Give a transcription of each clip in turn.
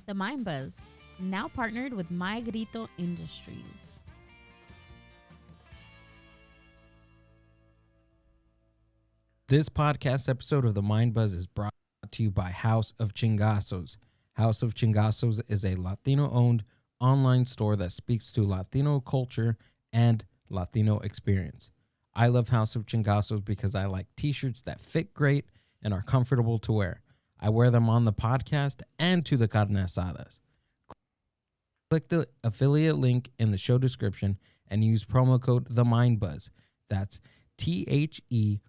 The Mind Buzz, now partnered with My Grito Industries. This podcast episode of The Mind Buzz is brought to you by House of Chingazos. House of Chingazos is a Latino-owned online store that speaks to Latino culture and Latino experience. I love House of Chingazos because I like t-shirts that fit great and are comfortable to wear. I wear them on the podcast and to the carne asadas. Click the affiliate link in the show description and use promo code TheMindBuzz. That's TheMindBuzz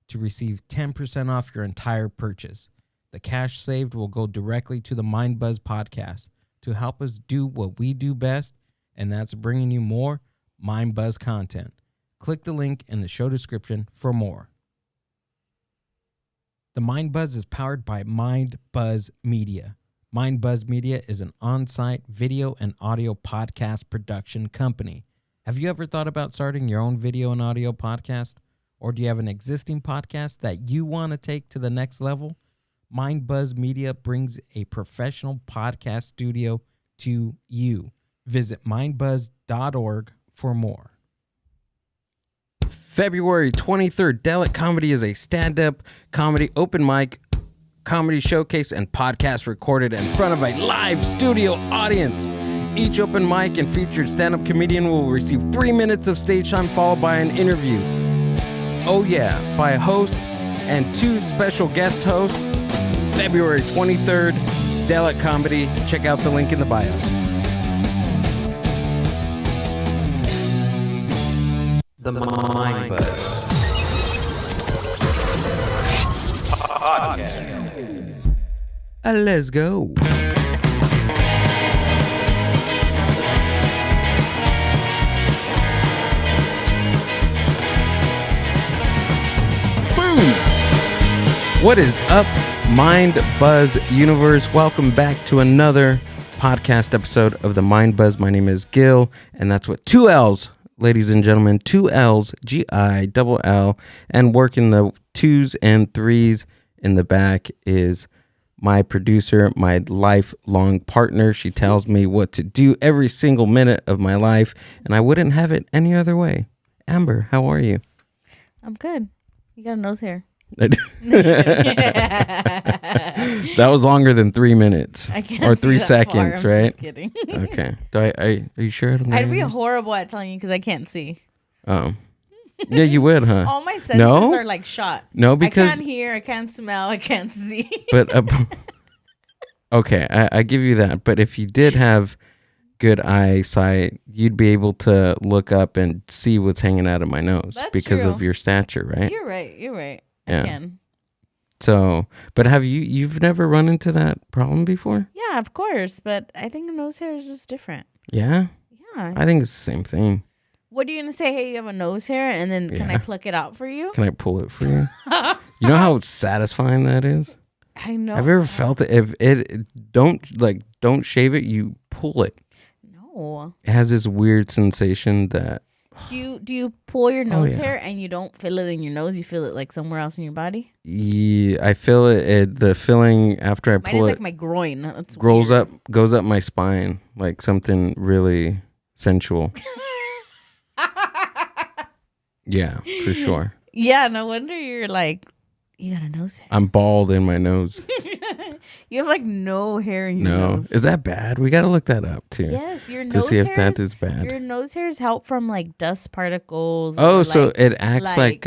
to receive 10% off your entire purchase. The cash saved will go directly to the Mind Buzz podcast to help us do what we do best, and that's bringing you more Mind Buzz content. Click the link in the show description for more. The Mind Buzz is powered by Mind Buzz Media. Mind Buzz Media is an on-site video and audio podcast production company. Have you ever thought about starting your own video and audio podcast? Or do you have an existing podcast that you want to take to the next level? Mind Buzz Media brings a professional podcast studio to you. Visit mindbuzz.org for more. February 23rd, Delic Comedy is a stand-up comedy open mic, comedy showcase, and podcast recorded in front of a live studio audience. Each open mic and featured stand-up comedian will receive 3 minutes of stage time followed by an interview. Oh yeah, by a host and 2 special guest hosts. February 23rd, Delic Comedy. Check out the link in the bio. The Mind Buzz Podcast. Let's go. Boom! What is up, Mind Buzz Universe? Welcome back to another podcast episode of the Mind Buzz. My name is Gil, and that's what 2 L's. Ladies and gentlemen, 2 L's, G-I-double-L, and working the 2s and 3s in the back is my producer, my lifelong partner. She tells me what to do every single minute of my life, and I wouldn't have it any other way. Amber, how are you? I'm good. You got a nose hair. That was longer than 3 minutes or 3 seconds, far. right? Just kidding. Okay. Are you sure? I'd be horrible at telling you because I can't see. Oh. Yeah, you would, huh? All my senses are like shot. No, because I can't hear, I can't smell, I can't see. But okay, I give you that. But if you did have good eyesight, you'd be able to look up and see what's hanging out of my nose. That's because true. of your stature, right? You're right. Yeah. I can. So, but you've never run into that problem before? Yeah, of course. But I think a nose hair is just different. Yeah? Yeah. I think it's the same thing. What are you going to say? Hey, you have a nose hair, and then can I pluck it out for you? Can I pull it for you? You know how satisfying that is? I know. Have you ever felt it? If it don't shave it, you pull it. No. It has this weird sensation that. Do you pull your nose hair and you don't feel it in your nose? You feel it like somewhere else in your body? Yeah, I feel it. The feeling after I Mine pull is it, like my groin. That's goes weird. up my spine, like something really sensual. Yeah, for sure. Yeah, no wonder you're like, you got a nose hair. I'm bald in my nose. You have like no hair in your nose. Is that bad? We got to look that up too. Yes, your nose to see hairs, if that is bad. Your nose hairs help from like dust particles. Oh, or, so like, it acts like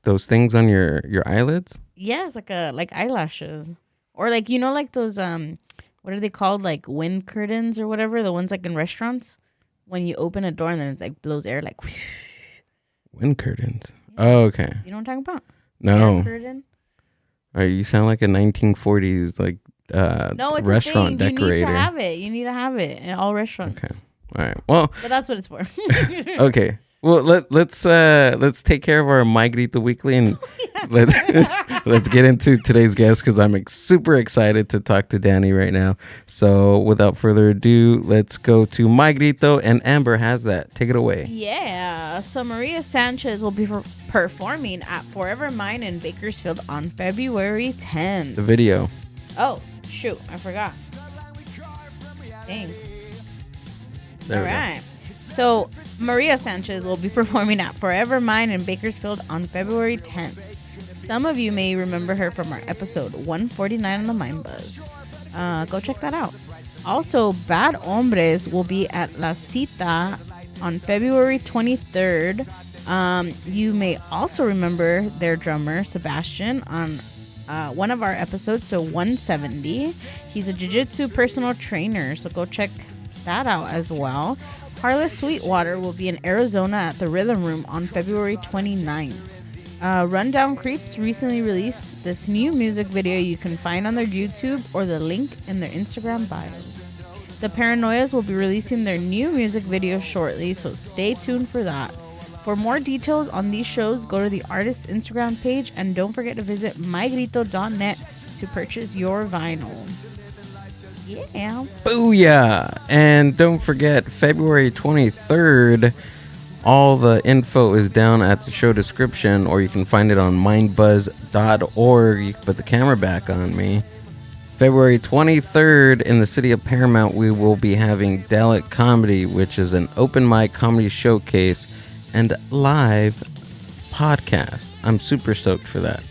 those things on your eyelids? Yes, like eyelashes. Or like, you know, like those what are they called? Like wind curtains or whatever, the ones like in restaurants when you open a door and then it like blows air like whoosh. Wind curtains. Yeah. Oh, okay. You know what I'm talking about? No. Air curtain? All right, you sound like a 1940s like no, it's restaurant a thing. decorator. You need to have it in all restaurants. Okay. All right. Well, but that's what it's for. Okay. Well, let's take care of our My Grito Weekly and let's get into today's guest because I'm super excited to talk to Danny right now. So without further ado, let's go to My Grito, and Amber has that. Take it away. Yeah. So Maria Sanchez will be performing at Forever Mine in Bakersfield on February 10th. The video. Oh, shoot. I forgot. Thanks. There All right. So Maria Sanchez will be performing at Forever Mine in Bakersfield on February 10th. Some of you may remember her from our episode 149 on the Mind Buzz. Go check that out. Also, Bad Hombres will be at La Cita on February 23rd. You may also remember their drummer, Sebastian, on one of our episodes, so 170. He's a jiu-jitsu personal trainer, so go check that out as well. Carla Sweetwater will be in Arizona at the Rhythm Room on February 29th. Rundown Creeps recently released this new music video you can find on their YouTube or the link in their Instagram bio. The Paranoias will be releasing their new music video shortly, so stay tuned for that. For more details on these shows, go to the artist's Instagram page and don't forget to visit mygrito.net to purchase your vinyl. Yeah. Booyah! And don't forget, February 23rd, all the info is down at the show description, or you can find it on mindbuzz.org. You can put the camera back on me. February 23rd, in the city of Paramount, we will be having Dalek Comedy, which is an open mic comedy showcase and live podcast. I'm super stoked for that.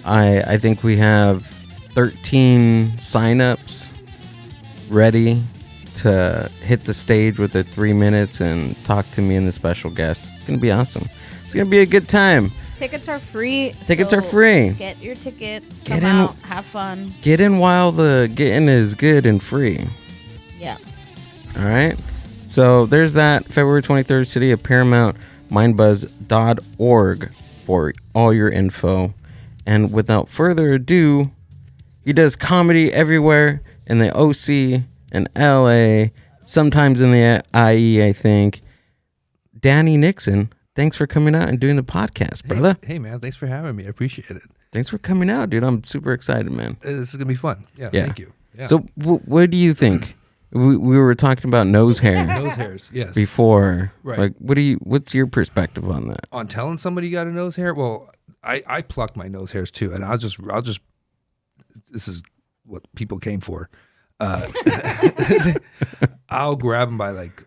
I think we have 13 signups ready to hit the stage with the 3 minutes and talk to me and the special guest. It's going to be awesome. It's going to be a good time. Tickets are free. Tickets are free. Get your tickets. Come out. Have fun. Get in while the getting is good and free. Yeah. All right. So there's that. February 23rd, City of Paramount, mindbuzz.org for all your info. And without further ado, he does comedy everywhere in the OC, in LA, sometimes in the IE, I think. Danny Nixxon, thanks for coming out and doing the podcast, brother. Hey, man, thanks for having me. I appreciate it. Thanks for coming out, dude. I'm super excited, man. This is going to be fun. Yeah, thank you. Yeah. So what do you think? We were talking about nose hair. Nose hairs, yes. Before. Right. Like, what's your perspective on that? On telling somebody you got a nose hair? Well, I pluck my nose hairs too, and I'll just this is what people came for. I'll grab them by like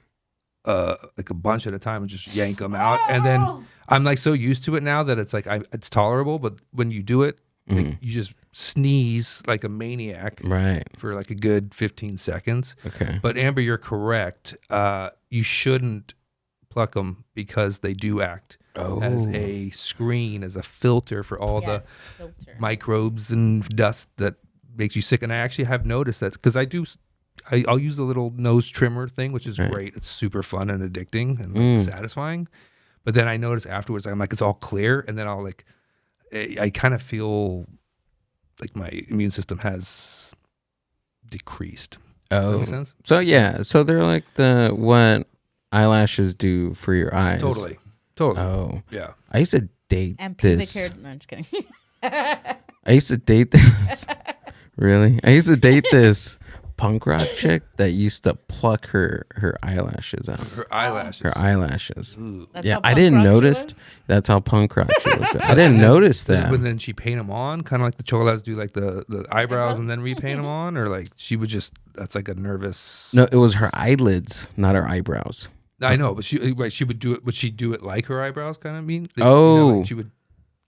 a bunch at a time and just yank them out, and then I'm like so used to it now that it's like it's tolerable. But when you do it, like, you just sneeze like a maniac, right, for like a good 15 seconds. Okay. But Amber, you're correct. You shouldn't pluck them because they do act as a screen, as a filter for all the microbes and dust that makes you sick. And I actually have noticed that because I'll use the little nose trimmer thing, which is great. It's super fun and addicting and like, satisfying. But then I notice afterwards, I'm like, it's all clear. And then I'll like, I kind of feel like my immune system has decreased. Does that make sense? So yeah, so they're like what eyelashes do for your eyes. Totally. Oh. Yeah. I used to date And pubic this. hair. No, I'm just kidding. I used to date this. Really? I used to date this punk rock chick that used to pluck her eyelashes out. Her eyelashes. Her eyelashes. That's Yeah, how I punk didn't rock she notice. was? That's how punk rock she was. I didn't notice that. But then she paint them on, kind of like the cholas do, like the eyebrows and then repaint them on, or like she would just, that's like a nervous. No, it was her eyelids, not her eyebrows. I know, but she would do it. Would she do it like her eyebrows? Kind of mean. Oh. She would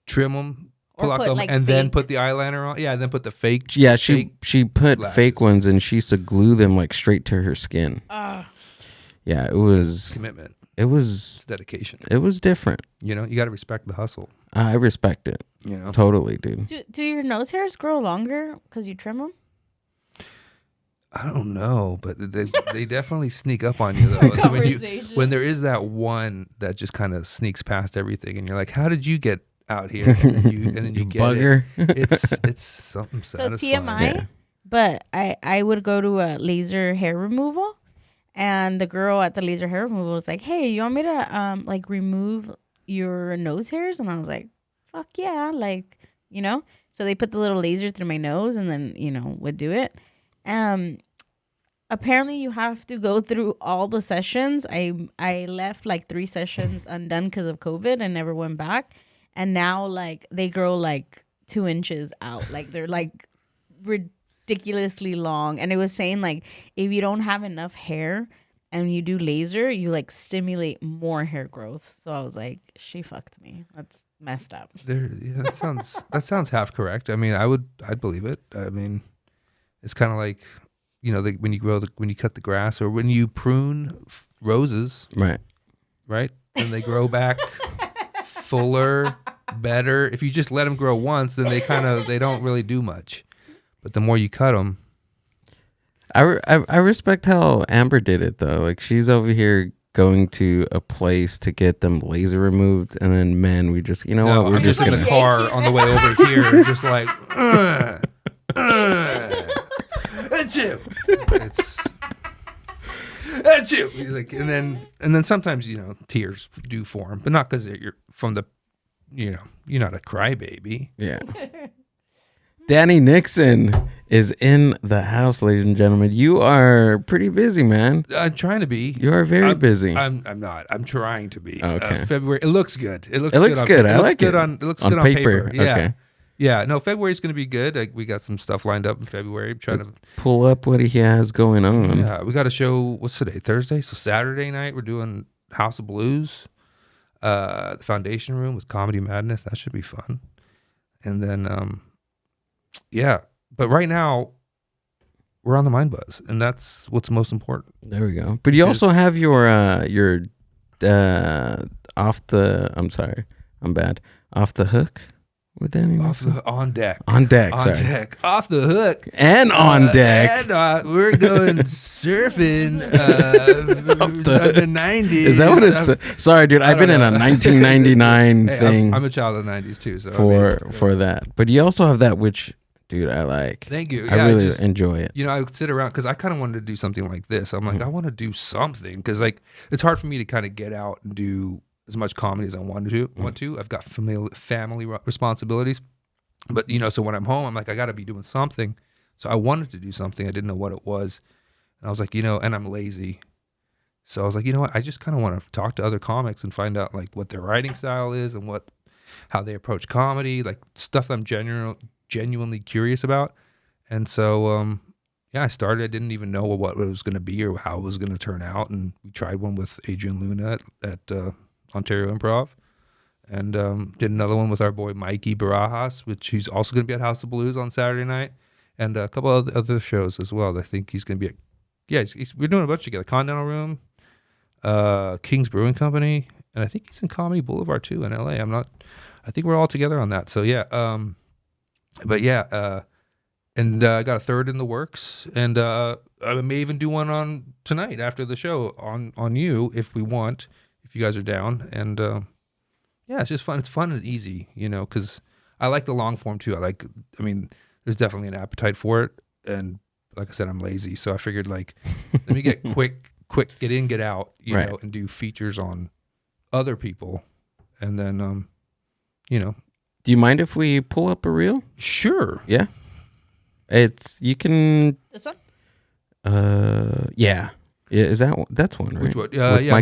trim them, Or pluck put, them, like, and then fake- put the eyeliner on. Yeah, and then put the fake. Yeah, fake she put lashes. fake ones and she used to glue them like straight to her skin. Yeah, it was commitment. It's Dedication. it was different. You know, you got to respect the hustle. I respect it. You know, Totally, dude. Do your nose hairs grow longer because you trim them? I don't know, but they definitely sneak up on you though. Conversation. When there is that one that just kind of sneaks past everything, and you're like, "How did you get out here?" And then you get bugger. It's something So satisfying. TMI, Yeah. but I would go to a laser hair removal, and the girl at the laser hair removal was like, "Hey, you want me to like remove your nose hairs?" And I was like, fuck yeah, like, So they put the little laser through my nose and then, would do it. Apparently you have to go through all the sessions. I left like 3 sessions undone because of COVID and never went back. And now like they grow like 2 inches out. Like they're like ridiculously long. And it was saying like if you don't have enough hair and you do laser, you like stimulate more hair growth. So I was like, she fucked me. That's messed up. That sounds half correct. I mean, I'd believe it. I mean, it's kind of like, when you cut the grass or when you prune roses, right, and they grow back fuller, better. If you just let them grow once, then they don't really do much. But the more you cut them, I respect how Amber did it though. Like she's over here going to a place to get them laser removed, and then we just we're just in the car on the way over here, just like. That's you. Like, and then sometimes tears do form, but not because you're from the, you're not a crybaby. Yeah. Danny Nixxon is in the house, ladies and gentlemen. You are pretty busy, man. I'm trying to be. You are very busy. I'm not. I'm trying to be. Okay. February. It looks good. It looks good. I like it. It looks good on paper. Yeah. Okay. Yeah, no, February's going to be good. Like, we got some stuff lined up in February. I'm trying to pull up what he has going on. Yeah, we got a show. What's today? Thursday. So Saturday night we're doing House of Blues, the Foundation Room with Comedy Madness. That should be fun. And then, yeah. But right now we're on the Mind Buzz, and that's what's most important. There we go. But you also have your off the hook. With Danny on deck. On deck. Off the hook. And on deck. And we're going surfing the 90s. Is that what it's? Sorry, dude. I've been in a 1999 thing. I'm a child of the 90s too. So for that. But you also have that, which, dude, I like. Thank you. I really enjoy it. I would sit around because I kind of wanted to do something like this. I'm like, I want to do something because like it's hard for me to kind of get out and do as much comedy as I want to. I've got family responsibilities, but so when I'm home, I'm like, I got to be doing something. So I wanted to do something. I didn't know what it was, and I was like, and I'm lazy, so I was like, what? I just kind of want to talk to other comics and find out like what their writing style is and how they approach comedy, like stuff I'm genuinely curious about. And so, I started. I didn't even know what it was going to be or how it was going to turn out, and we tried one with Adrian Luna at Ontario Improv, and did another one with our boy Mikey Barajas, which he's also going to be at House of Blues on Saturday night, and a couple of other shows as well. I think he's going to be we're doing a bunch together. Continental Room, King's Brewing Company, and I think he's in Comedy Boulevard too in LA. I think we're all together on that. So yeah, and I got a third in the works, and I may even do one on tonight after the show on you if we want. If you guys are down, and it's just fun. It's fun and easy, because I like the long form too. There's definitely an appetite for it, and like I said, I'm lazy, so I figured like, let me get quick, get in, get out, and do features on other people, and then, Do you mind if we pull up a reel? Sure. Yeah. You can. This one? Yeah. Yeah, that's one, right? Which one?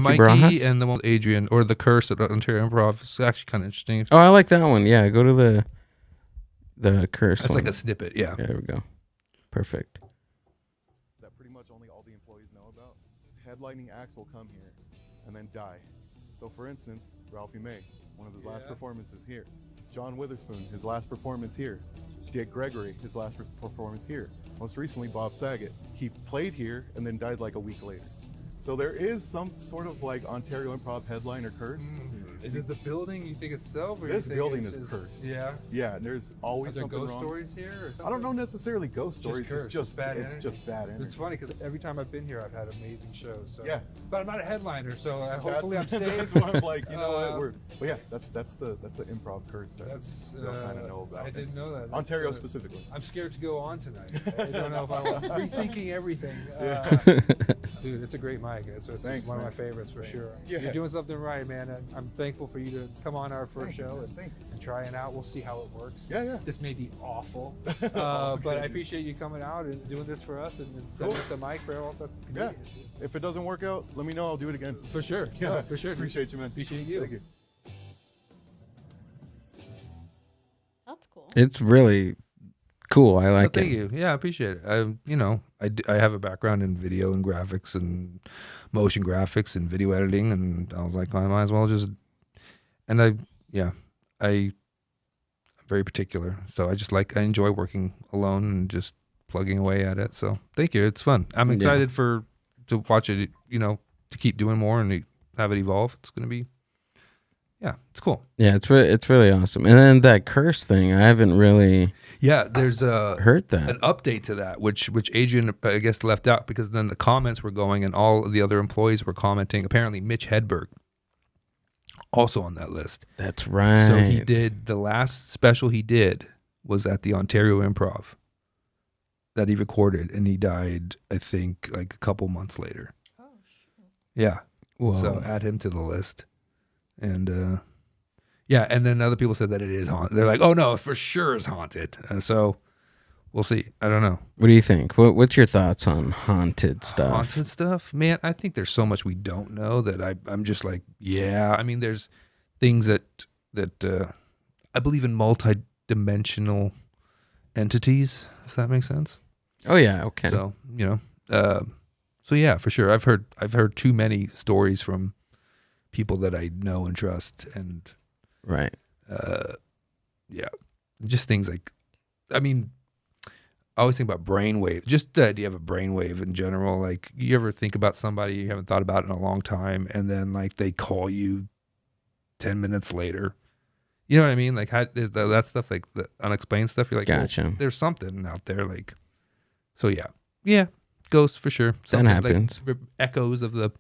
Mikey Barajas? And the one with Adrian, or The Curse at Ontario Improv. It's actually kind of interesting. Oh, I like that one. Yeah, go to the Curse. That's like a snippet, yeah. There we go. Perfect. That pretty much only all the employees know about. Headlining acts will come here and then die. So for instance, Ralphie May, one of his last performances here. John Witherspoon, his last performance here. Dick Gregory, his last performance here. Most recently, Bob Saget. He played here and then died like a week later. So there is some sort of like Ontario Improv headline or curse. Is it the building you think itself? Or this building is cursed. Yeah. Yeah, and there's always something wrong. Are there ghost stories here or something? I don't know necessarily ghost stories. Cursed. It's just bad energy. It's funny because every time I've been here, I've had amazing shows. So. Yeah. But I'm not a headliner, so hopefully I'm safe. That's why I'm like, but yeah, that's an improv curse that that's you kind of know about. I didn't know that. Ontario specifically. I'm scared to go on tonight. I don't know if I'm rethinking everything. Dude, it's a great mic. It's Thanks, one man. of my favorites for sure. Yeah. You're doing something right, man. I'm thankful thankful for you to come on our first show and try it out. We'll see how it works. Yeah. This may be awful, but I appreciate you coming out and doing this for us and setting up the mic for all the comedians. Yeah. If it doesn't work out, let me know. I'll do it again. For sure. Yeah, no, for sure. Appreciate you, man. Appreciate you. Thank you. That's cool. It's really cool. I like Thank it. you. Yeah, I appreciate it. I have a background in video and graphics and motion graphics and video editing, and I was like, I might as well just. And I'm very particular, so I enjoy working alone and just plugging away at it. So thank you. It's fun. I'm excited to watch it. To keep doing more and have it evolve. It's gonna be. Yeah, it's cool. Yeah, it's really awesome. And then that curse thing, I haven't really there's heard that. an update to that, which Adrian I guess left out because then the comments were going and all of the other employees were commenting. Apparently, Mitch Hedberg also on that list. That's right. So he did the last special he did was at the Ontario Improv that he recorded, and he died I think like a couple months later. Oh shit. Yeah. Whoa. So add him to the list. And and then other people said that it is haunted. They're like, oh no, for sure it's haunted. So we'll see. I don't know. What do you think? What's your thoughts on haunted stuff? Haunted stuff? Man, I think there's so much we don't know that I'm just like, yeah. I mean, there's things that I believe in multi-dimensional entities, if that makes sense. Oh yeah, okay. So, so yeah, for sure. I've heard too many stories from people that I know and trust, and right. Just things like, I mean, I always think about brainwave, just the idea of a brainwave in general. Like, you ever think about somebody you haven't thought about in a long time, and then like they call you 10 minutes later? You know what I mean? Like that stuff, like the unexplained stuff. You're like, gotcha. Well, there's something out there. Like, so yeah, ghosts for sure. That happens. Like echoes of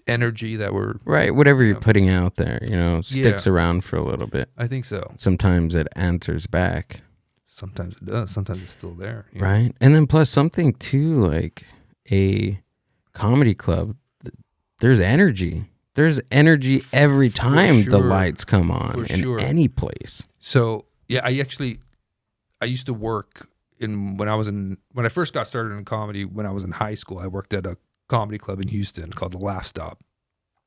energy that were right. Whatever you're putting out there, sticks around for a little bit. I think so. Sometimes it answers back. Sometimes it does. Sometimes it's still there. Right. And then plus something too, like a comedy club, there's energy. There's energy every time the lights come on in any place. So yeah, I used to work when I first got started in comedy when I was in high school. I worked at a comedy club in Houston called the Laugh Stop,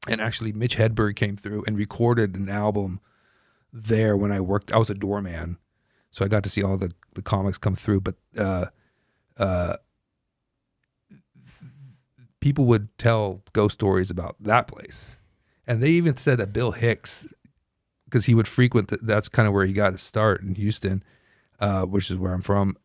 and actually Mitch Hedberg came through and recorded an album there when I worked. I was a doorman, so I got to see all the comics come through. But people would tell ghost stories about that place, and they even said that Bill Hicks, because he would frequent that's kind of where he got his start in Houston, which is where I'm from.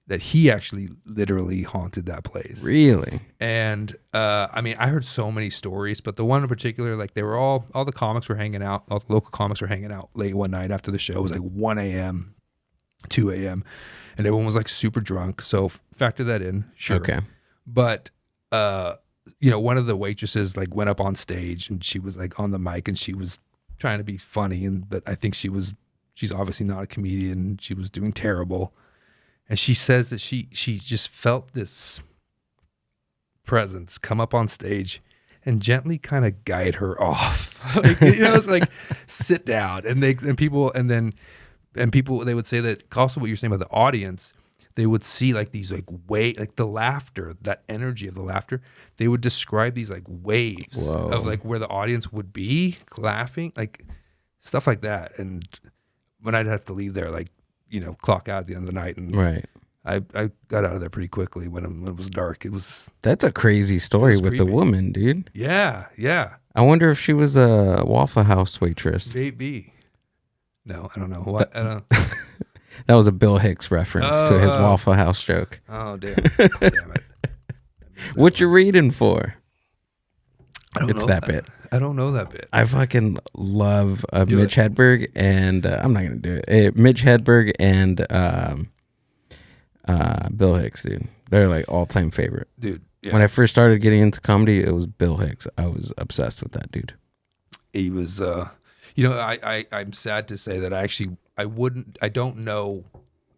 That he actually literally haunted that place. Really? And I mean, I heard so many stories, but the one in particular, like they were all the comics were hanging out, all the local comics were hanging out late one night after the show. It was like 1 a.m., 2 a.m., and everyone was like super drunk. So factor that in, sure. Okay. But one of the waitresses like went up on stage and she was like on the mic and she was trying to be funny, but I think she's obviously not a comedian. She was doing terrible. And she says that she just felt this presence come up on stage and gently kind of guide her off. It's like sit down. And people they would say that also what you're saying about the audience, they would see like these like like the laughter, that energy of the laughter. They would describe these like waves of like where the audience would be laughing, like stuff like that. And when I'd have to leave there, like, clock out at the end of the night, and right. I got out of there pretty quickly when it was dark. That's a crazy story with the woman, dude. Yeah. I wonder if she was a Waffle House waitress. Maybe. No, I don't know. What? I don't. That was a Bill Hicks reference to his Waffle House joke. Oh, damn it. What you reading for? I don't know that bit. I don't know that bit. I fucking love Mitch Hedberg, and I'm not going to do it. Mitch Hedberg and Bill Hicks, dude. They're like all-time favorite. Dude, yeah. When I first started getting into comedy, it was Bill Hicks. I was obsessed with that dude. He was, I'm sad to say that I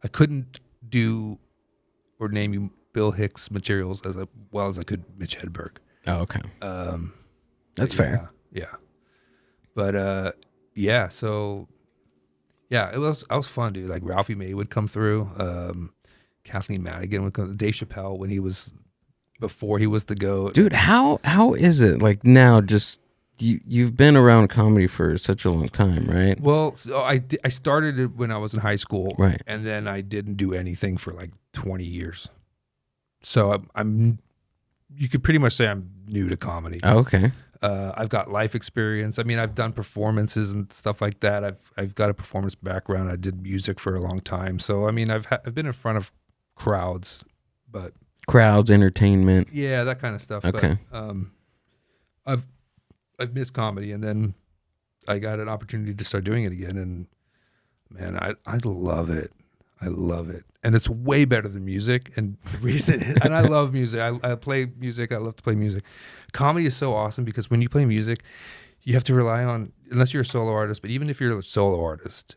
couldn't do or name you Bill Hicks materials as well as I could Mitch Hedberg. Oh, okay. That's fair. Yeah. But yeah, so yeah, I was fun, dude. Like Ralphie May would come through. Kathleen Madigan would come. Dave Chappelle before he was the GOAT. Dude, how is it like now? Just you've been around comedy for such a long time, right? Well, so I started it when I was in high school, right? And then I didn't do anything for like 20 years. So I'm you could pretty much say I'm new to comedy. Oh, okay. I've got life experience. I mean, I've done performances and stuff like that. I've got a performance background. I did music for a long time. So I mean, I've been in front of crowds, but entertainment. Yeah, that kind of stuff. Okay. But I've missed comedy, and then I got an opportunity to start doing it again, and man, I love it. I love it, and it's way better than music. And the reason, and I love music. I play music. I love to play music. Comedy is so awesome because when you play music, you have to rely on, unless you're a solo artist, but even if you're a solo artist,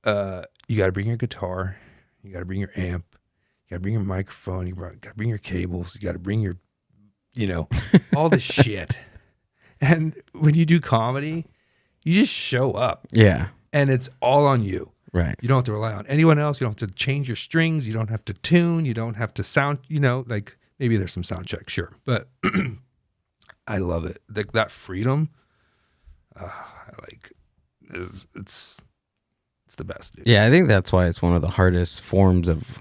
you got to bring your guitar, you got to bring your amp, you got to bring your microphone, you got to bring your cables, you got to bring your, all the shit. And when you do comedy, you just show up. Yeah. And it's all on you. Right. You don't have to rely on anyone else. You don't have to change your strings. You don't have to tune. You don't have to sound, like maybe there's some sound check, sure. But I love it. Like that freedom, it's the best, dude. Yeah, I think that's why it's one of the hardest forms of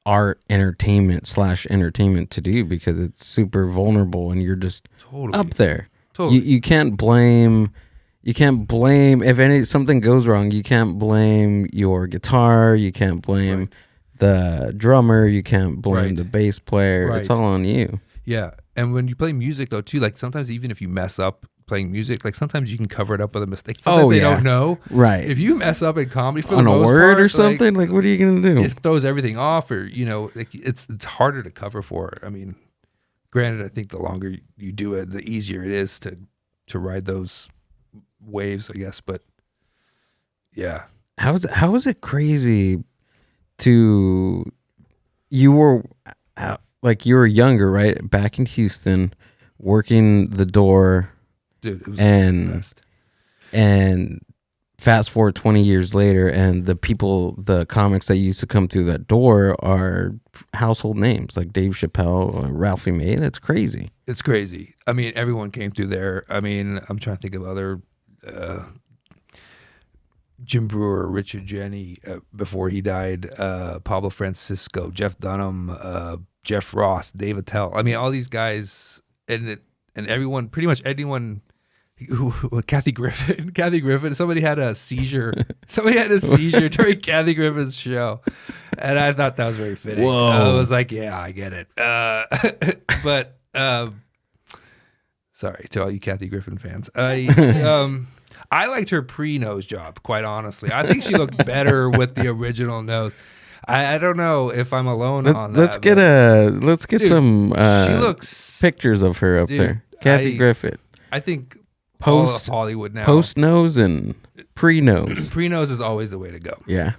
art entertainment to do, because it's super vulnerable and you're just up there. Totally. You can't blame if something goes wrong. You can't blame your guitar. You can't blame the drummer. You can't blame the bass player. It's all on you. Yeah, and when you play music though too, like sometimes even if you mess up playing music, like sometimes you can cover it up with a mistake. Sometimes they don't know. Right. If you mess up in comedy for on the a most word part, or something, like what are you gonna do? It throws everything off, or like it's harder to cover for. I mean, granted, I think the longer you do it, the easier it is to ride those waves, I guess. But yeah, how is it crazy to you were younger, right? Back in Houston, working the door. Dude, it was the best. And fast forward 20 years later, and the comics that used to come through that door are household names like Dave Chappelle, Ralphie May. That's crazy. It's crazy. I mean, everyone came through there. I mean, I'm trying to think of other Jim Brewer, Richard Jenny before he died, Pablo Francisco, Jeff Dunham, Jeff Ross, Dave Attell. I mean, all these guys, and everyone, pretty much anyone. Kathy Griffin. Somebody had a seizure. During Kathy Griffin's show, and I thought that was very fitting. Whoa. I was like, yeah, I get it. But sorry to all you Kathy Griffin fans. I liked her pre-nose job, quite honestly. I think she looked better with the original nose. I don't know if I'm alone on that. Let's get some she looks pictures of her up there. Kathy Griffin. I think post Hollywood now. Post nose and pre nose. Pre nose is always the way to go. Yeah.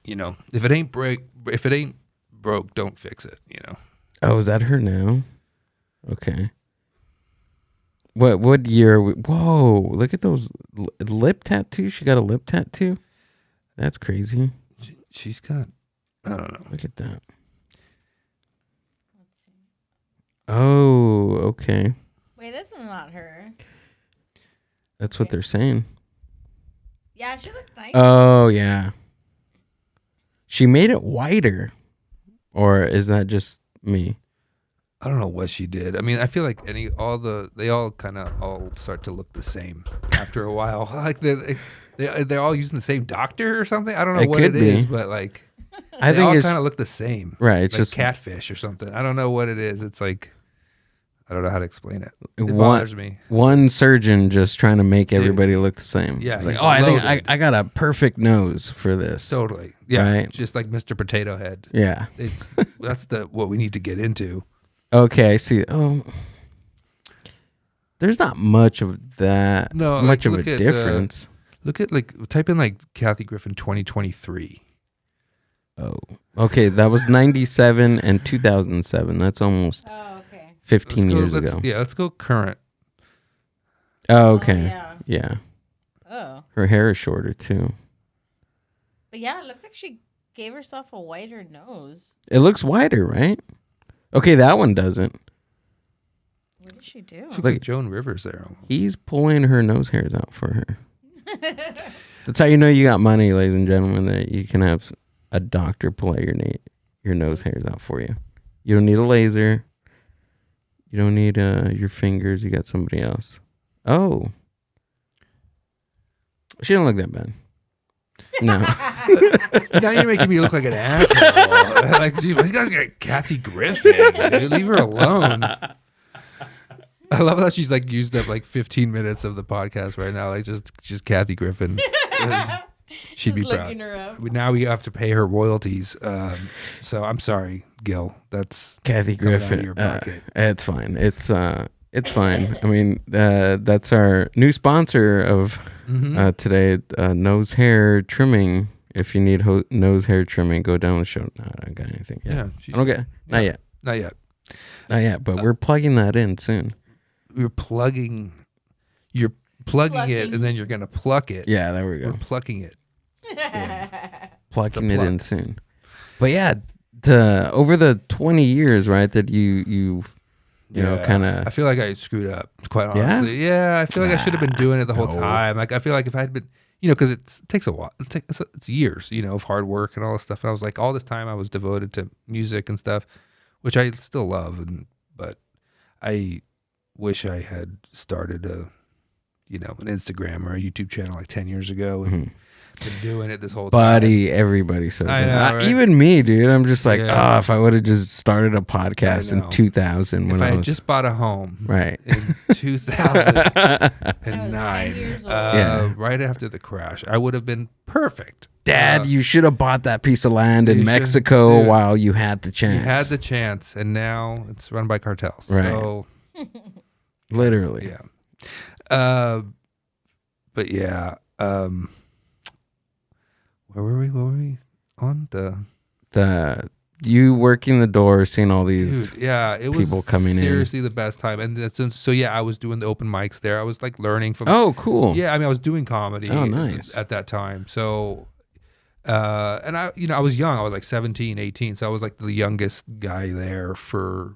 If it ain't broke, don't fix it. Oh, is that her now? Okay. What year? Whoa! Look at those lip tattoos. She got a lip tattoo. That's crazy. She's got. I don't know. Look at that. Oh, okay. Wait, that's not her. That's what they're saying. Yeah, she looks nice. Oh, yeah. She made it whiter. Or is that just me? I don't know what she did. I mean, I feel like they all kind of all start to look the same after a while. Like they're all using the same doctor or something. I don't know what it is, but like I think all kind of look the same. Right. It's like just catfish or something. I don't know what it is. It's like I don't know how to explain it. It bothers me. One surgeon just trying to make everybody look the same. Yeah. It's like, I think I got a perfect nose for this. Totally. Yeah. Right? Just like Mr. Potato Head. Yeah. That's what we need to get into. Okay, I see. Oh, there's not much of that. No, much of a difference. Look at type in Kathy Griffin 2023. Oh, okay. That was 97 and 2007. That's almost 15 years ago. Yeah, let's go current. Oh, okay. yeah. Yeah. Oh. Her hair is shorter too. But yeah, it looks like she gave herself a wider nose. It looks wider, right? Okay, that one doesn't. What did she do? She looks like Joan Rivers there. Almost. He's pulling her nose hairs out for her. That's how you know you got money, ladies and gentlemen, that you can have a doctor pull out your nose hairs out for you. You don't need a laser. You don't need your fingers. You got somebody else. Oh. She don't look that bad. No. Now you're making me look like an asshole. Like, you guys got Kathy Griffin. Dude, leave her alone. I love how she's like used up like 15 minutes of the podcast right now. Like just Kathy Griffin. She'd be proud. Her up. Now we have to pay her royalties. So I'm sorry, Gil. That's Kathy Griffin. Out of your pocket. It's fine. It's fine. I mean, that's our new sponsor of today, nose hair trimming. If you need nose hair trimming, go down the show. No, I don't got anything yet. Yeah, I don't get. Not yet. Not yet. Not yet. But we're plugging that in soon. You're plugging it, and then you're gonna pluck it. Yeah, there we go. We're plucking it. Plugging it in soon. But yeah, over the 20 years, right, that you know, kind of. I feel like I screwed up, quite honestly. Yeah, I feel like I should have been doing it the whole time. Like, I feel like if I had been, because it takes a while. It's years, of hard work and all this stuff. And I was like, all this time I was devoted to music and stuff, which I still love. But I wish I had started an Instagram or a YouTube channel like 10 years ago and been doing it this whole time. Buddy, everybody says I know, that. right? Even me, dude. I'm just like, if I would have just started a podcast in 2000 if I had just bought a home right in 2009, 10 years old. right after the crash, I would have been perfect. Dad, you should have bought that piece of land in Mexico while you had the chance. You had the chance, and now it's run by cartels. Right. So, literally. Yeah. But yeah. Where were we? What were we on? The you working the door, seeing all these Dude, yeah, it was people coming seriously the best time. And so yeah, I was doing the open mics there. I was like learning from. Oh, cool. Yeah, I mean, I was doing comedy. Oh, nice. At that time. So, and I I was young. I was like 17, 18. So I was like the youngest guy there for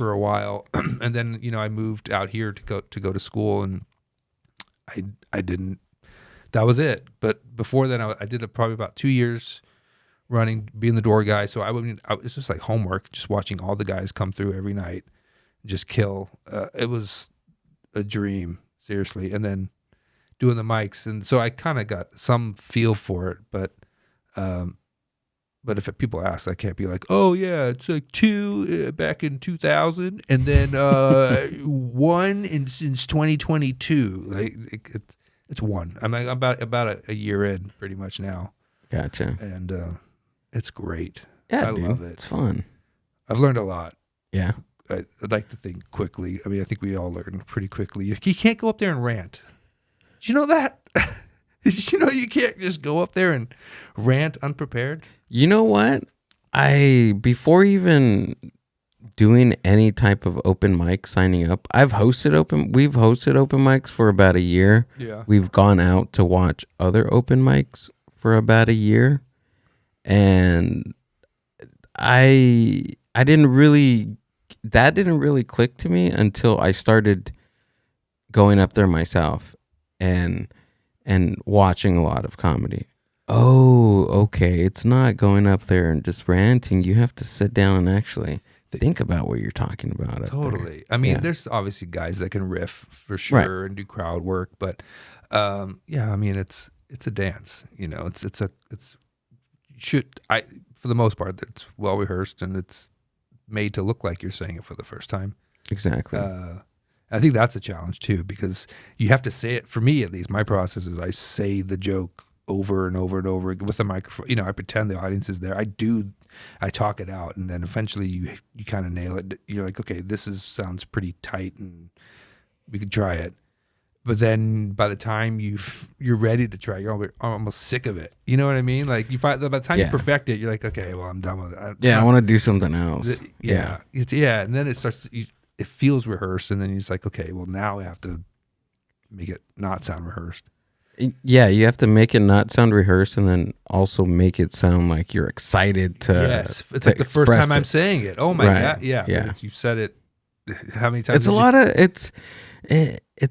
a while. And then I moved out here to go to school, and I didn't. That was it. But before then, I did probably about 2 years being the door guy. So it's just like homework, just watching all the guys come through every night, just kill. It was a dream, seriously. And then doing the mics. And so I kind of got some feel for it. But if people ask, I can't be like, oh yeah, it's like 2 back in 2000. And then 1 since 2022. Like it's 1. I'm like about a year in pretty much now. Gotcha. And it's great. Yeah, I love it. It's fun. I've learned a lot. Yeah. I'd like to think quickly. I mean, I think we all learn pretty quickly. You can't go up there and rant. Did you know that? Did you know you can't just go up there and rant unprepared? You know what? Before even doing any type of open mic, signing up, we've hosted open mics for about a year. Yeah. We've gone out to watch other open mics for about a year. And that didn't really click to me until I started going up there myself and watching a lot of comedy. Oh, okay. It's not going up there and just ranting. You have to sit down and actually think about what you're talking about. Totally. I mean, there's obviously guys that can riff for sure and do crowd work, but I mean, it's a dance. For the most part, it's well rehearsed and it's made to look like you're saying it for the first time. Exactly. I think that's a challenge too, because you have to say it. For me, at least, my process is I say the joke over and over and over with a microphone. I pretend the audience is there. I talk it out, and then eventually you kind of nail it. You're like, okay, sounds pretty tight, and we could try it. But then by the time you're ready to try, you're almost sick of it. You know what I mean? Like by the time you perfect it, you're like, okay, well, I'm done with it. I want to do something else. And then it starts. It feels rehearsed, and then you're just like, okay, well, now I have to make it not sound rehearsed. Yeah, you have to make it not sound rehearsed, and then also make it sound like you're excited to. Yes, it's like the first time I'm saying it. Oh my god, yeah. But you've said it. How many times? It's a lot of it's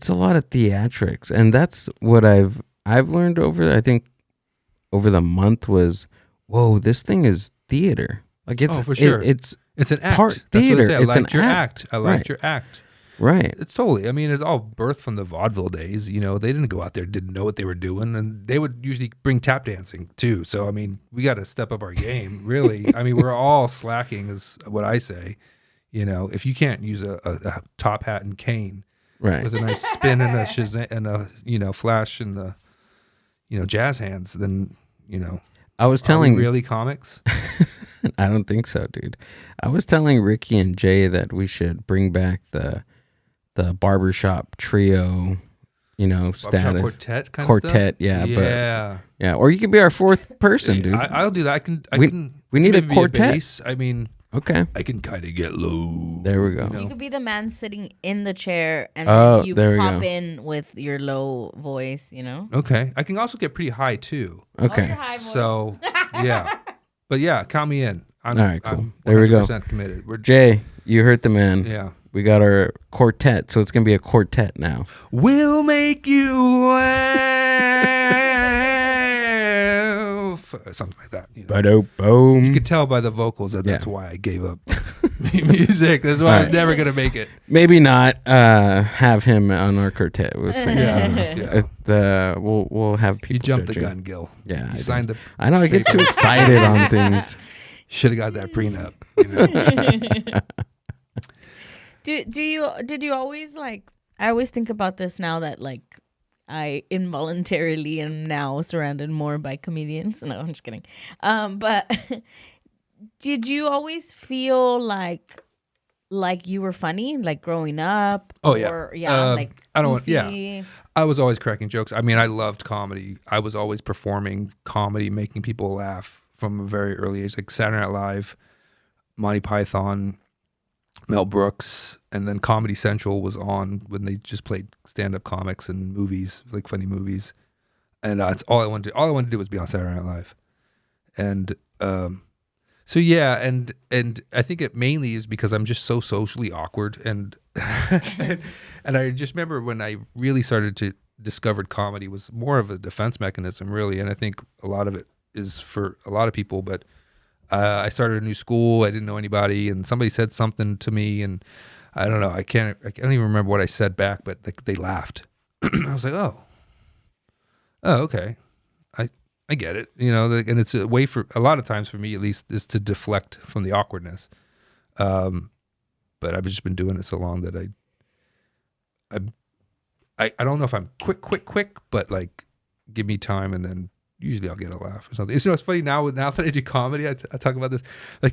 a lot of theatrics, and that's what I've learned over the month was, whoa, this thing is theater. Like it's for sure. It's an act. Part theater. I liked your act. I liked your act. Right. It's totally. I mean, it's all birthed from the vaudeville days. You know, they didn't go out there, didn't know what they were doing, and they would usually bring tap dancing too. So I mean, we got to step up our game. Really. I mean, we're all slacking, is what I say. You know, if you can't use a top hat and cane, right, with a nice spin and a shazam and a flash and the jazz hands, then I was telling really comics. I don't think so, dude. I was telling Ricky and Jay that we should bring back the barbershop trio, status quartet kind quartet, of stuff? Yeah. Yeah, or you could be our fourth person, dude. I'll do that. We need a maybe quartet. Bass. I mean, okay, I can kind of get low. There we go. You could be the man sitting in the chair, and then you pop in with your low voice. Okay, I can also get pretty high too. Okay, high voice. So yeah, but yeah, count me in. All right, cool. I'm there we go. Committed. Jay, you heard the man. Yeah. We got our quartet, so it's going to be a quartet now. We'll make you laugh. Something like that. Boom. You could tell by the vocals that that's why I gave up music. That's why I was never going to make it. Maybe not have him on our quartet. We'll see. We'll have people. You jumped judging. the gun, Gil. Yeah. You signed the I know, I get too excited on things. Should have got that prenup. Did you always I always think about this now that I involuntarily am now surrounded more by comedians. No, I'm just kidding. But did you always feel like you were funny, growing up? Oh yeah. Or, I don't want. Yeah. I was always cracking jokes. I mean, I loved comedy. I was always performing comedy, making people laugh from a very early age, like Saturday Night Live, Monty Python, Mel Brooks, and then Comedy Central was on when they just played stand-up comics and movies, like funny movies, and that's all I wanted to do. All I wanted to do was be on Saturday Night Live, and so yeah, and I think it mainly is because I'm just so socially awkward, and and I just remember when I really started to discovered comedy was more of a defense mechanism, really, and I think a lot of it is for a lot of people, but. I started a new school. I didn't know anybody, and somebody said something to me, and I don't know. I can't even remember what I said back, but they laughed. I was like, oh, okay, I get it, and it's a way for a lot of times for me at least is to deflect from the awkwardness. But I've just been doing it so long that I don't know if I'm quick, but give me time and then. Usually I'll get a laugh or something. It's funny now that I do comedy, I talk about this.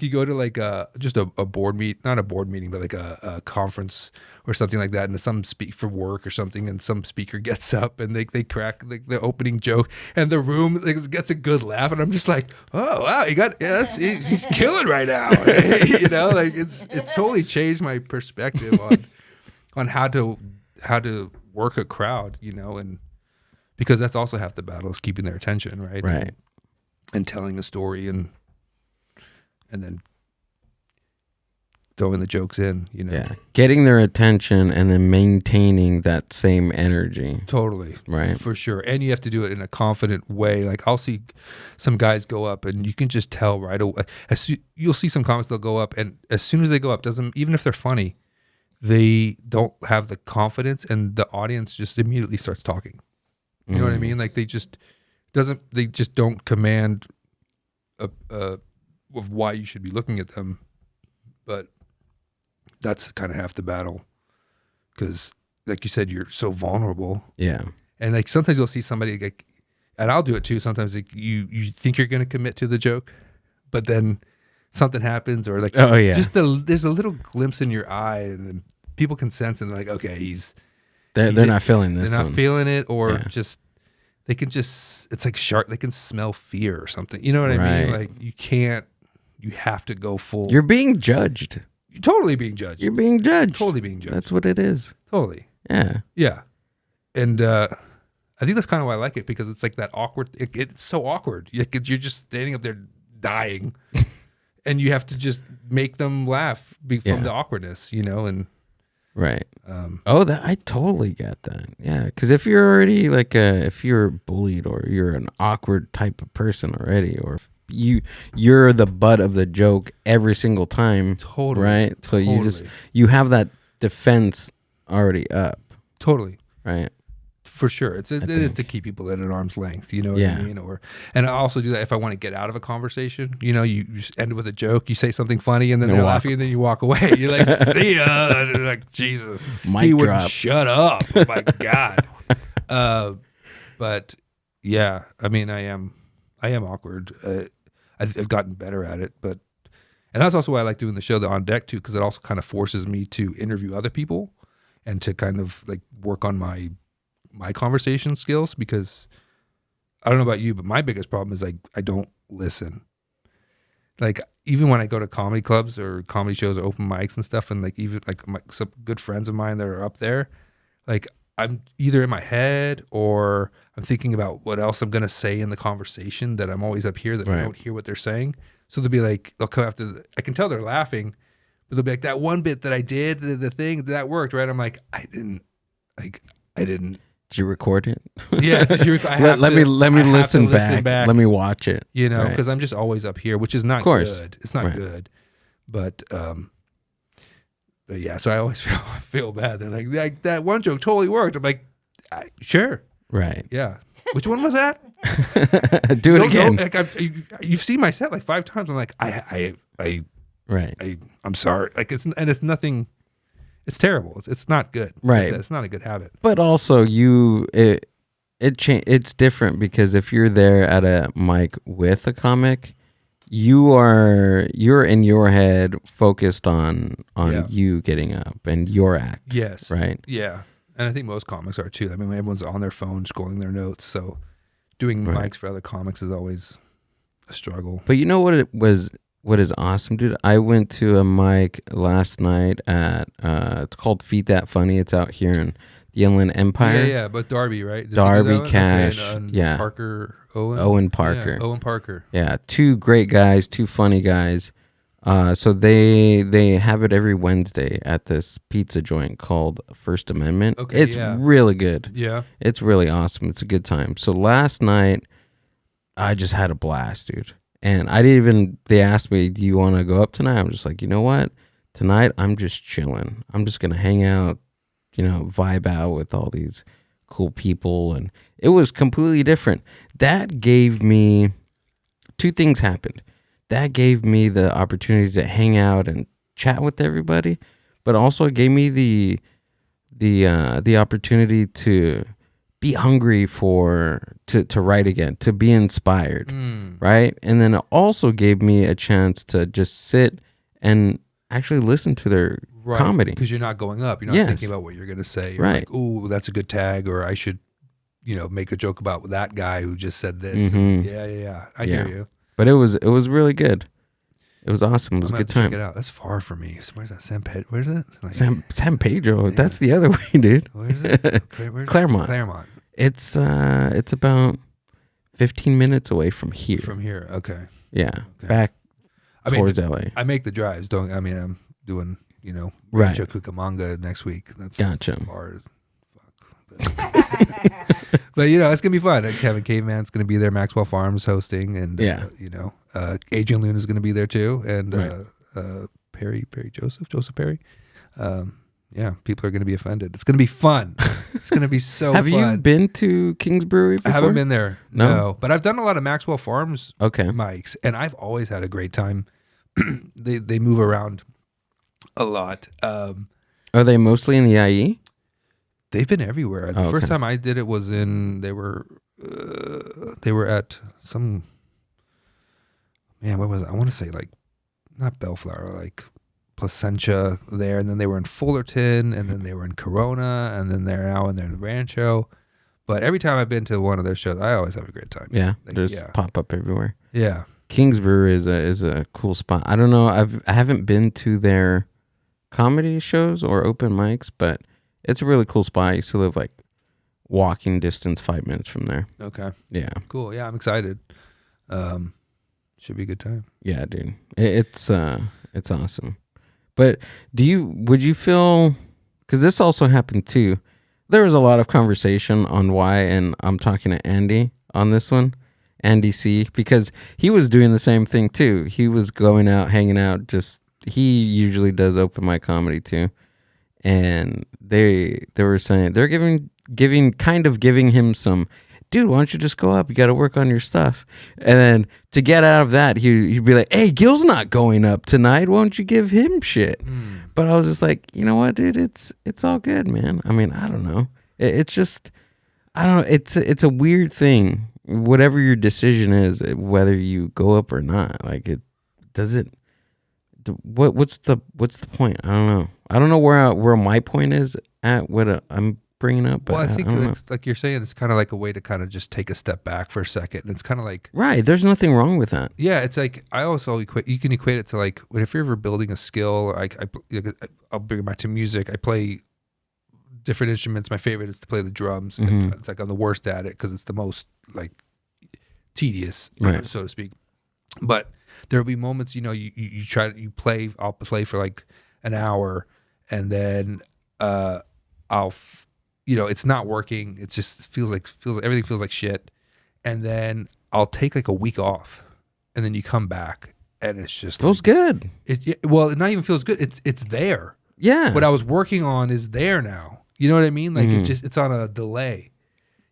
You go to just a board not a board meeting, but a conference or something like that, and some speak for work or something, and some speaker gets up and they crack the opening joke, and the room gets a good laugh, and I'm just like, oh wow, he's killing right now. It's totally changed my perspective on how to work a crowd, and. Because that's also half the battle is keeping their attention, right? Right. And telling a story and then throwing the jokes in, Yeah. Getting their attention and then maintaining that same energy. Totally. Right. For sure. And you have to do it in a confident way. I'll see some guys go up and you can just tell right away. You'll see some comics, they'll go up, and as soon as they go up, even if they're funny, they don't have the confidence, and the audience just immediately starts talking. You know what I mean? They just don't command of why you should be looking at them, but that's kind of half the battle, because like you said, you're so vulnerable. Yeah. And sometimes you'll see somebody and I'll do it too. Sometimes you think you're going to commit to the joke, but then something happens, or oh yeah, there's a little glimpse in your eye, and then people can sense, and they're like, okay, They're not feeling this. They're not feeling it, or they can just. It's like shark. They can smell fear or something. You know what I mean? You can't. You have to go full. You're being judged. You're totally being judged. You're being judged. Totally being judged. That's what it is. Totally. Yeah. Yeah. I think that's kind of why I like it, because it's like that awkward. It's so awkward. You're just standing up there dying, and you have to just make them laugh from the awkwardness, and right. That I totally get that. Yeah, because if you're already if you're bullied or you're an awkward type of person already, or if you're the butt of the joke every single time, totally, right? Totally. So you have that defense already up, totally, right? For sure. It is to keep people at an arm's length, you know what I mean? And I also do that if I want to get out of a conversation. You just end with a joke, you say something funny, and then they're laughing, and then you walk away. You're like, see ya. And they're like, Jesus. He wouldn't shut up. Oh my God. But yeah, I mean, I am awkward. I've gotten better at it, and that's also why I like doing the show, the On Deck too, because it also kind of forces me to interview other people and to kind of like work on my conversation skills, because I don't know about you, but my biggest problem is I don't listen. Like even when I go to comedy clubs or comedy shows or open mics and stuff, and like even like some good friends of mine that are up there, like I'm either in my head or I'm thinking about what else I'm gonna say in the conversation that I'm always up here that I don't hear what they're saying. So they'll be like, they'll come after. I can tell they're laughing, but they'll be like, that one bit that I did, the thing that worked, right? I'm like, I didn't. Did you record it? Yeah. Let me listen back. Let me watch it. Because I'm just always up here, which is not good. It's not good. But yeah, so I always feel bad. They're like that one joke totally worked. I'm like, sure. Right. Yeah. Which one was that? Do it again. You've seen my set like 5 times. I'm like, I'm sorry. Like it's nothing. It's terrible. It's not good. Right. It's not a good habit. But also it's different, because if you're there at a mic with a comic, you're in your head focused on you getting up and your act. Yes. Right. Yeah. And I think most comics are too. I mean, everyone's on their phone scrolling their notes, so doing mics for other comics is always a struggle. But you know what is awesome, dude? I went to a mic last night at it's called Feed That Funny. It's out here in the Inland Empire. Yeah, but Darby, right? Darby Cash, and Parker Owen. Owen Parker. Yeah, Owen Parker. Yeah, 2 great guys, 2 funny guys. So they have it every Wednesday at this pizza joint called First Amendment. Okay, it's really good. Yeah, it's really awesome. It's a good time. So last night, I just had a blast, dude. And they asked me, do you want to go up tonight? I'm just like, you know what? Tonight, I'm just chilling. I'm just going to hang out, vibe out with all these cool people. And it was completely different. That gave me, 2 things happened. That gave me the opportunity to hang out and chat with everybody, but also it gave me the opportunity to be hungry to write again, to be inspired, right? And then it also gave me a chance to just sit and actually listen to their comedy. Because you're not going up. You're not thinking about what you're going to say. You're like, ooh, that's a good tag, or I should, make a joke about that guy who just said this. Mm-hmm. Yeah. I hear you. But it was really good. It was awesome. It was a good time. Check it out. That's far from me. Where's that? Where's it? San Pedro. Yeah. That's the other way, dude. Where is it? Claremont. Claremont. It's about 15 minutes away from here. From here, okay. Yeah, okay. Back towards LA. I make the drives. I'm doing Rancho Cucamonga next week. That's gotcha. Far as fuck. But it's gonna be fun. Kevin Caveman's gonna be there. Maxwell Farms hosting, and Adrian Luna is gonna be there too, and Joseph Perry. People are gonna be offended. It's gonna be fun. It's gonna be so. Have fun. you been to King's Brewery before? I haven't been there. No, but I've done a lot of Maxwell Farms mics, and I've always had a great time. They move around a lot. Are they mostly in the IE? They've been everywhere. The first time I did it was they were at some, what was it? I want to say like, not Bellflower, like Placentia there, and then they were in Fullerton, and then they were in Corona, and then they're in Rancho. But every time I've been to one of their shows, I always have a great time. Yeah, just pop up everywhere. Yeah, King's Brewery is a cool spot. I don't know. I haven't been to their comedy shows or open mics, but it's a really cool spot. I used to live like walking distance, 5 minutes from there. Okay. Yeah. Cool. Yeah, I'm excited. Should be a good time. Yeah, dude. It's awesome. But would you feel, because this also happened too, there was a lot of conversation on why, and I'm talking to Andy on this one, Andy C, because he was doing the same thing too. He was going out, hanging out, he usually does open mic comedy too. And they were saying, they're giving him some, dude, why don't you just go up? You got to work on your stuff. And then to get out of that, he'd be like, hey, Gil's not going up tonight. Why don't you give him shit? But I was just like, you know what, dude? It's all good, man. I mean, I don't know. It's just, I don't know. It's a weird thing. Whatever your decision is, whether you go up or not, like what's the point? I don't know. I don't know where my point is at what I'm bringing up. But well, I think like you're saying, it's kind of like a way to kind of just take a step back for a second. And it's kind of like, right. There's nothing wrong with that. Yeah, it's like I also you can equate it to like if you're ever building a skill. I'll bring it back to music. I play different instruments. My favorite is to play the drums. Mm-hmm. It's like I'm the worst at it because it's the most like tedious, right, so to speak. But there'll be moments, you play. I'll play for like an hour, and then it's not working. It just feels everything feels like shit. And then I'll take like a week off, and then you come back, and it's just feels good. It not even feels good. It's there. Yeah. What I was working on is there now. You know what I mean? Like it's on a delay.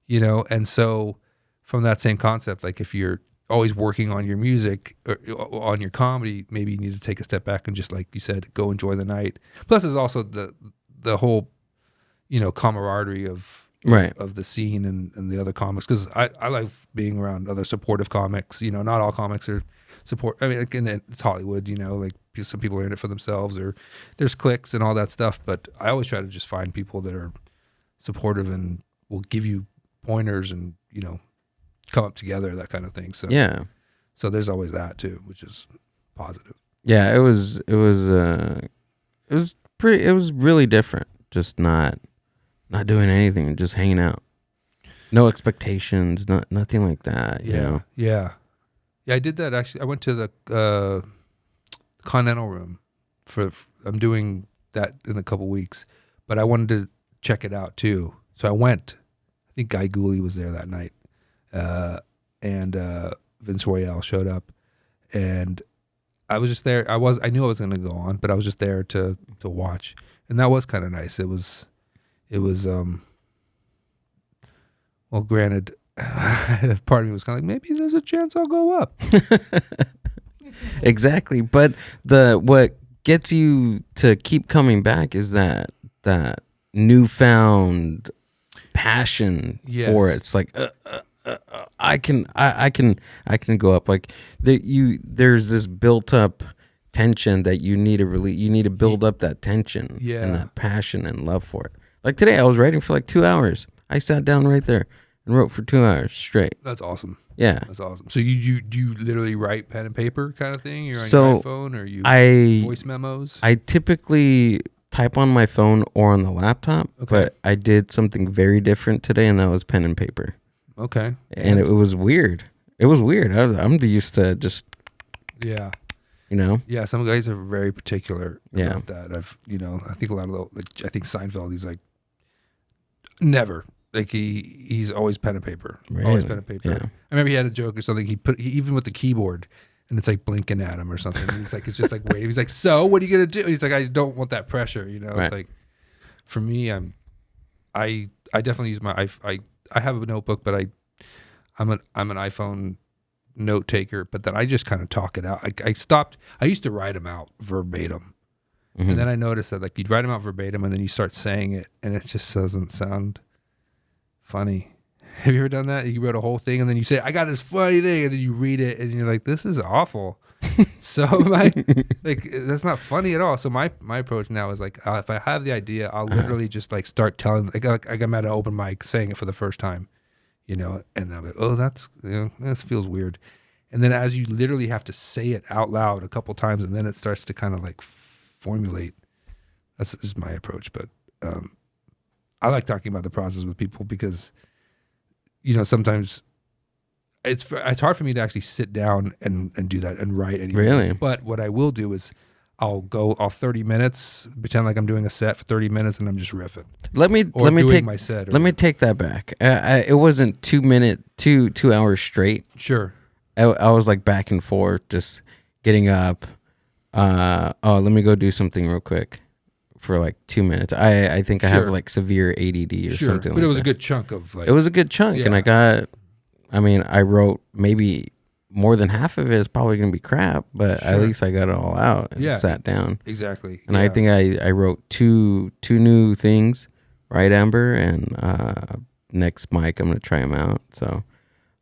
And so from that same concept, like if you're always working on your music or on your comedy, maybe you need to take a step back and just, like you said, go enjoy the night. Plus, there's also the whole, camaraderie of the scene and the other comics, because I like being around other supportive comics. Not all comics are support. I mean, again, it's Hollywood. Like some people are in it for themselves, or there's cliques and all that stuff. But I always try to just find people that are supportive and will give you pointers and come up together, that kind of thing. So yeah, so there's always that too, which is positive. Yeah, it was really different. Just not doing anything, just hanging out. No expectations, nothing like that. Yeah. I did that actually. I went to the Continental Room I'm doing that in a couple weeks, but I wanted to check it out too. So I went. I think Guy Gooley was there that night. And Vince Royale showed up, and I was just there. I knew I was going to go on, but I was just there to watch, and that was kind of nice. It was well, granted, part of me was kind of like, maybe there's a chance I'll go up. Exactly, but what gets you to keep coming back is that newfound passion for it. It's like I can go up. Like there's this built up tension that you need to release. You need to build up that tension and that passion and love for it. Like today, I was writing for like 2 hours. I sat down right there and wrote for 2 hours straight. That's awesome. Yeah, that's awesome. So you literally write pen and paper kind of thing? You're on your iPhone, or you voice memos? I typically type on my phone or on the laptop, but I did something very different today, and that was pen and paper. Okay. And it was weird. I'm used to just Yeah, some guys are very particular about that. I think a lot of I think Seinfeld, he's like never. Like he's always pen and paper. Really? Always pen and paper. Yeah. I remember he had a joke or something. He even with the keyboard, and it's like blinking at him or something. It's just like waiting. He's like, so what are you gonna do? And he's like, I don't want that pressure. Right. It's like, for me, I definitely use my I have a notebook, but I'm an iPhone note taker. But then I just kind of talk it out. I stopped. I used to write them out verbatim, and then I noticed that like you'd write them out verbatim, and then you start saying it, and it just doesn't sound funny. Have you ever done that? You wrote a whole thing and then you say, I got this funny thing, and then you read it and you're like, this is awful. So that's not funny at all. So my approach now is like, if I have the idea, I'll literally just like start telling, like I'm at an open mic saying it for the first time, and I'm like, oh, that's, this feels weird. And then as you literally have to say it out loud a couple times, and then it starts to kind of like formulate. That's my approach. But I like talking about the process with people because, sometimes it's hard for me to actually sit down and do that and write anything. Really? But what I will do is I'll 30 minutes, pretend like I'm doing a set for 30 minutes and I'm just riffing. Let me take that back. It wasn't 2 hours straight. Sure. I was like back and forth, just getting up. Let me go do something real quick for like 2 minutes. I think I have like severe ADD or something. But it was a good chunk of like. It was a good chunk, and I wrote maybe more than half of it is probably gonna be crap, but at least I got it all out and sat down. Exactly. And I think I wrote two new things, right, Amber? And next mic I'm gonna try them out. So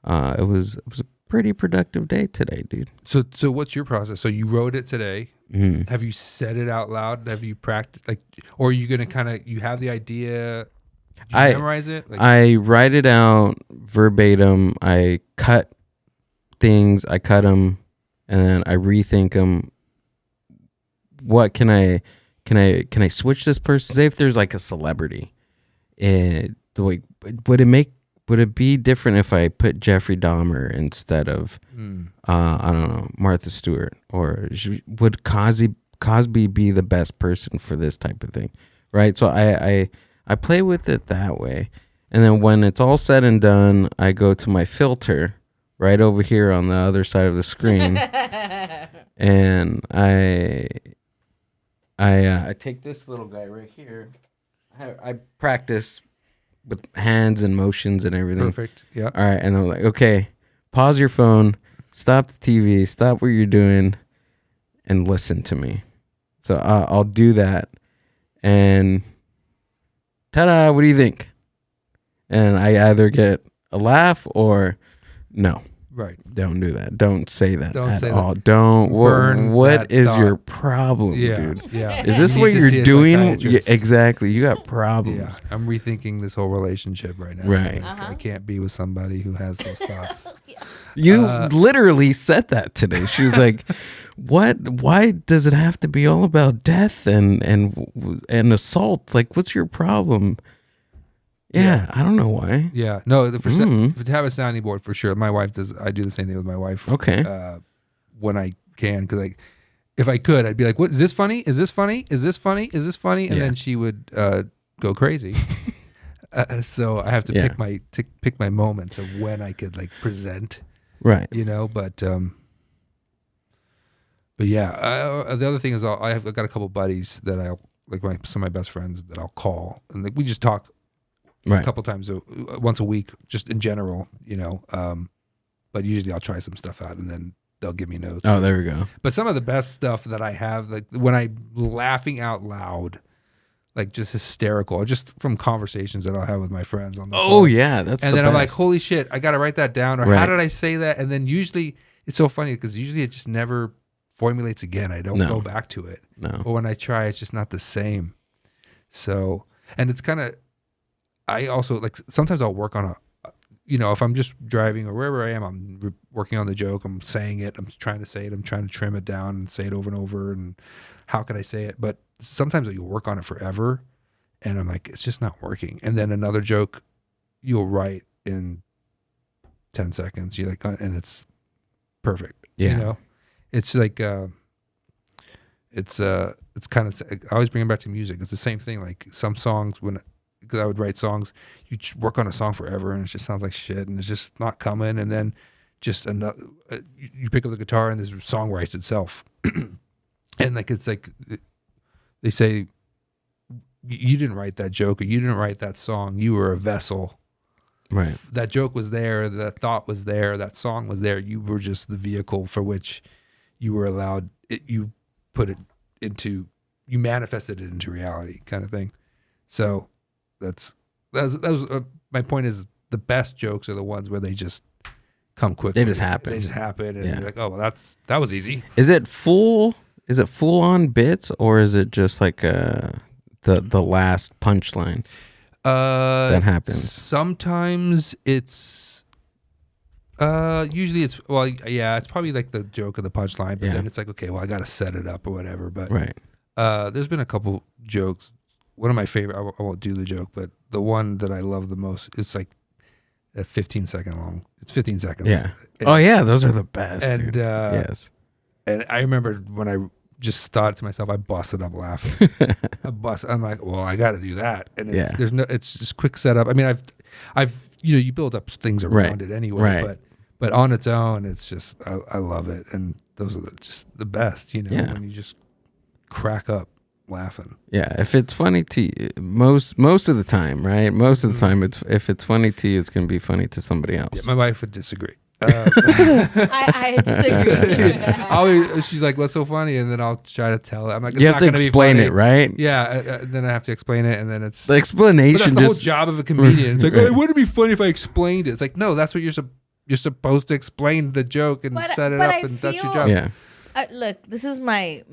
it was a pretty productive day today, dude. So what's your process? So you wrote it today. Mm-hmm. Have you said it out loud? Have you practiced or are you gonna you have the idea? Did you memorize it? I write it out verbatim. I cut things, I cut them, and then I rethink them. What can I switch this person? Say if there's like a celebrity, would it be different if I put Jeffrey Dahmer instead of I don't know, Martha Stewart, or would Cosby be the best person for this type of thing, right? So I play with it that way, and then when it's all said and done, I go to my filter right over here on the other side of the screen, and I take this little guy right here. I practice with hands and motions and everything. Perfect. Yeah. All right, and I'm like, okay, pause your phone, stop the TV, stop what you're doing, and listen to me. So I'll do that, and ta-da! What do you think? And I either get a laugh or no. Right. Don't do that. Don't say that at all. That. Don't. What is thought. your problem, yeah, dude? Yeah. Is this what you're doing? Yeah, exactly. You got problems. Yeah. I'm rethinking this whole relationship right now. Right. I can't be with somebody who has those thoughts. You literally said that today. She was like, "What? Why does it have to be all about death and assault? Like, what's your problem?" Yeah, I don't know why. Yeah, no. To have a sounding board for sure. My wife does. I do the same thing with my wife. Okay. When I can, because if I could, I'd be like, "What is this funny? Is this funny? Is this funny? Is this funny?" And then she would go crazy. So I have to pick my moments of when I could present. Right. But yeah. The other thing is I've got a couple buddies that I'll some of my best friends that I'll call, and we just talk. Right. A couple times, once a week, just in general, but usually I'll try some stuff out and then they'll give me notes. Oh, there we go. But some of the best stuff that I have, like when I'm laughing out loud, like just hysterical, just from conversations that I'll have with my friends on the phone. Oh yeah, and then I'm like, holy shit, I got to write that down, or how did I say that? And then usually it's so funny because usually it just never formulates again. I don't go back to it. No. But when I try, it's just not the same. So, and it's kind of. I also sometimes I'll work on if I'm just driving or wherever I am, I'm working on the joke, I'm saying it, I'm trying to say it, I'm trying to trim it down and say it over and over, and how can I say it? But sometimes you'll work on it forever, and I'm like, it's just not working. And then another joke you'll write in 10 seconds, you're like, and it's perfect. Yeah. It's like, it's kind of, I always bring it back to music. It's the same thing. Like some songs because I would write songs, you work on a song forever and it just sounds like shit and it's just not coming. And then just another, you pick up the guitar and this song writes itself. And it's like, they say, you didn't write that joke or you didn't write that song. You were a vessel. Right. That joke was there. That thought was there. That song was there. You were just the vehicle for which you were allowed, you manifested it into reality kind of thing. So, that was my point is the best jokes are the ones where they just come quickly. They just happen. And you're like, oh well, that was easy. Is it full on bits or is it just like the last punchline that happens? Sometimes it's usually it's it's probably like the joke of the punchline, but then it's like, okay, well I gotta set it up or whatever. But right. There's been a couple jokes one of my favorite. I won't do the joke, but the one that I love the most is like a 15-second long. It's 15 seconds. Yeah. Those are the best. And dude. Yes. And I remember when I just thought to myself, I busted up laughing. I'm like, well, I got to do that. And it's just quick setup. I mean, I've you build up things around it anyway, but on its own, it's just I love it. And those are just the best, when you just crack up laughing. Yeah, if it's funny to you, most of the time, right? Most of the time, if it's funny to you, it's gonna be funny to somebody else. Yeah, my wife would disagree. I disagree. She's like, "What's so funny?" And then I'll try to tell her. I'm like, you have to explain it, right? Yeah, then I have to explain it, and then it's the explanation. But that's the whole job of a comedian. It's like, oh, wouldn't it be funny if I explained it? It's like, no, that's what you're supposed to explain the joke and set it up, and that's your job. Yeah. Look, this is my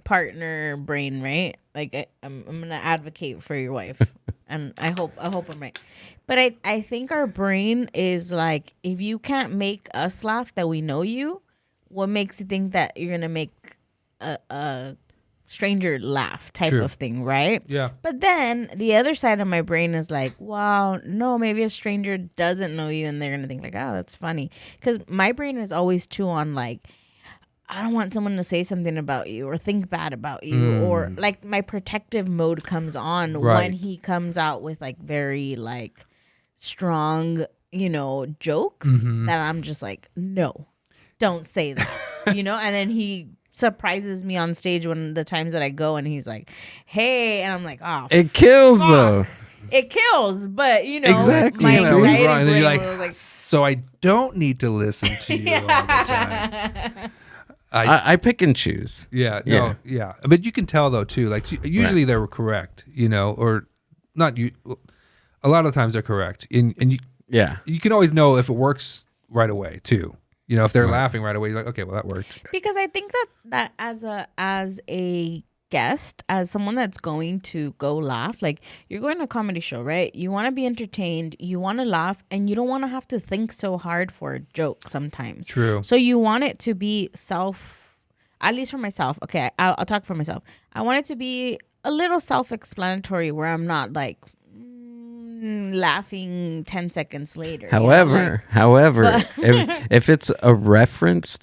partner brain, right? Like I'm gonna advocate for your wife, and I hope I'm right. But I think our brain is like, if you can't make us laugh that we know you, what makes you think that you're gonna make a stranger laugh type of thing, right? Yeah. But then the other side of my brain is like, wow, no, maybe a stranger doesn't know you and they're gonna think like, oh, that's funny. Because my brain is always too on like, I don't want someone to say something about you or think bad about you, or like my protective mode comes on when he comes out with like very like strong, jokes that I'm just like, no, don't say that, and then he surprises me on stage when the times that I go and he's like, hey, and I'm like, oh, it kills though. It kills, but exactly. My and then you're like, so I don't need to listen to you all the time. I pick and choose. Yeah. But you can tell though too. Like usually they were correct, or not. A lot of times they're correct, and you can always know if it works right away too. If they're laughing right away, you're like, okay, well that worked. Because I think that as a guest, as someone that's going to go laugh, like you're going to a comedy show, right? You want to be entertained, you want to laugh, and you don't want to have to think so hard for a joke sometimes. True. So you want it to be at least for myself. Okay, I'll talk for myself. I want it to be a little self-explanatory where I'm not like laughing 10 seconds later. However, if it's a reference,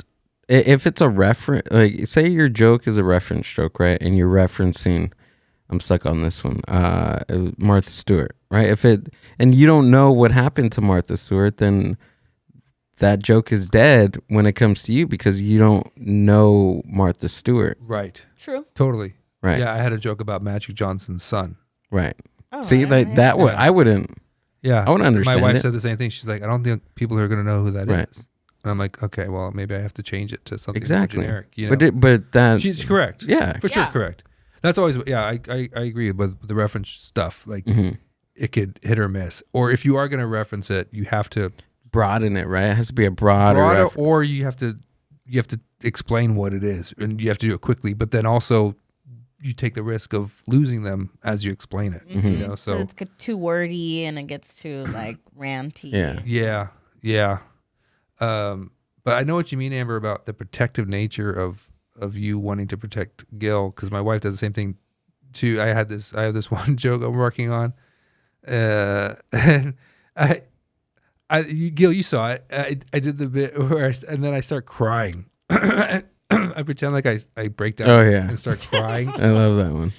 like say your joke is a reference joke, right? And you're referencing, I'm stuck on this one, Martha Stewart, right? And you don't know what happened to Martha Stewart, then that joke is dead when it comes to you because you don't know Martha Stewart. Right. True. Totally. Right. Yeah, I had a joke about Magic Johnson's son. Right. Oh, see, like that would I wouldn't. Yeah, I wouldn't understand. My wife said the same thing. She's like, I don't think people are going to know who that is. And I'm like, okay, well, maybe I have to change it to something more generic. But that she's correct. Yeah, for sure, correct. That's always I agree with the reference stuff. Like it could hit or miss, or if you are going to reference it, you have to broaden it. Right, it has to be a broader or you have to explain what it is, and you have to do it quickly. But then also, you take the risk of losing them as you explain it. So it's too wordy and it gets too like ranty. Yeah. But I know what you mean, Amber, about the protective nature of you wanting to protect Gil, because my wife does the same thing too. I have this one joke I'm working on, and Gil, you saw it. I did the bit where and then I start crying. I pretend like I break down and start crying. I love that one.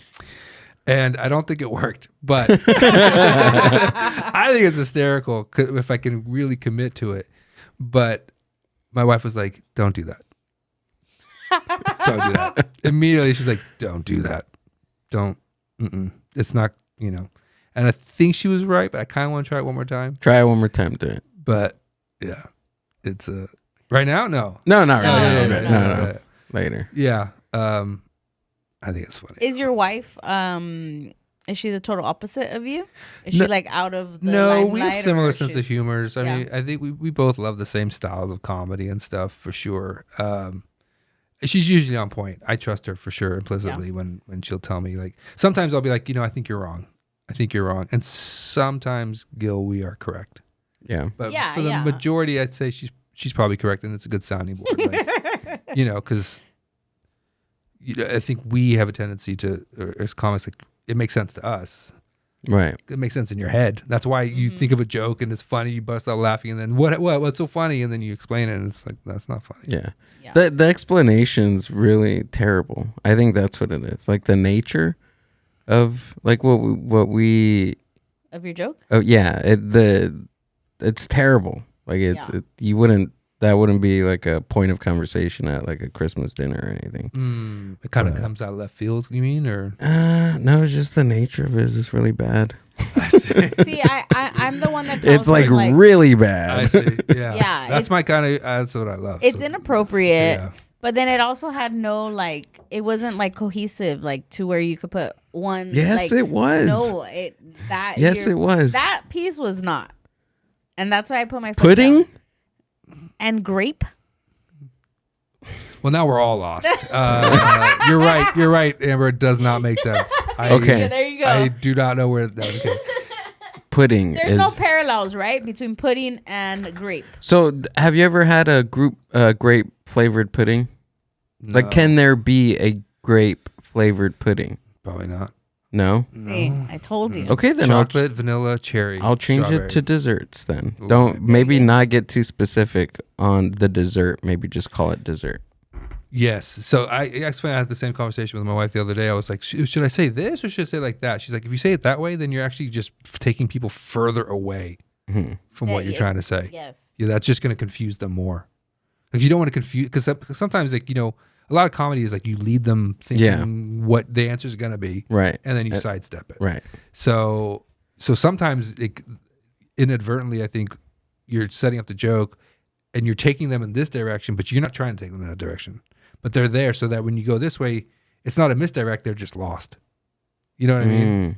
And I don't think it worked, but I think it's hysterical if I can really commit to it. But my wife was like, don't do that. Don't do that. Immediately she's like, don't do that. Don't. It's not, And I think she was right, but I kind of want to try it one more time. Try it one more time, do it. But yeah, it's right now? No, not really. No. Later. Yeah. I think it's funny. Is your wife, is she the total opposite of you? Is she like out of the No, we have limelight, similar or sense of humors. I mean, I think we both love the same styles of comedy and stuff for sure. She's usually on point. I trust her for sure implicitly when she'll tell me, like, sometimes I'll be like, I think you're wrong. And sometimes, Gil, we are correct. Yeah. But for the majority, I'd say she's probably correct, and it's a good sounding board. Like, because I think we have a tendency to, or as comics, like it makes sense to us. Right. It makes sense in your head. That's why you think of a joke and it's funny, you bust out laughing, and then what's so funny, and then you explain it, and it's like that's not funny. Yeah. The explanation's really terrible. I think that's what it is. Like the nature of like what we of your joke. Oh yeah, it's terrible. Like that wouldn't be like a point of conversation at like a Christmas dinner or anything. It kind of comes out of left field, you mean, or no, it's just the nature of it is just really bad. See, I'm the one that tells it's like them, really bad. I see. Yeah, Yeah, that's my kind of. That's what I love. it's So, inappropriate. yeah. But then it also had no like, it wasn't like cohesive, like to where you could put one. Yes, like, it was. No, Yes, it was. That piece was not, and that's why I put my foot Pudding. down. And grape. Well, now we're all lost. You're right, Amber. It does not make sense. Okay. Yeah, there you go. I do not know where. Okay. Pudding. There's no parallels, right, between pudding and grape. So, have you ever had a grape flavored pudding? No, Like, can there be a grape flavored pudding? probably not. No. See, I told you. Okay, then Chocolate, vanilla, cherry. I'll change strawberry. it to desserts then. Ooh, Don't maybe you go. not get too specific on the dessert. Maybe just call it dessert. Yes. So I had the same conversation with my wife the other day. I was like, should I say this or should I say like that? She's like, if you say it that way, then you're actually just taking people further away from what you're trying to say. Yes. Yeah, that's just going to confuse them more. Like you don't want to confuse, because sometimes like, you know, a lot of comedy is like you lead them thinking what the answer is going to be. Right. And then you sidestep it. Right. So sometimes inadvertently, I think you're setting up the joke and you're taking them in this direction, but you're not trying to take them in that direction. But they're there so that when you go this way, it's not a misdirect. They're just lost. You know what I mean?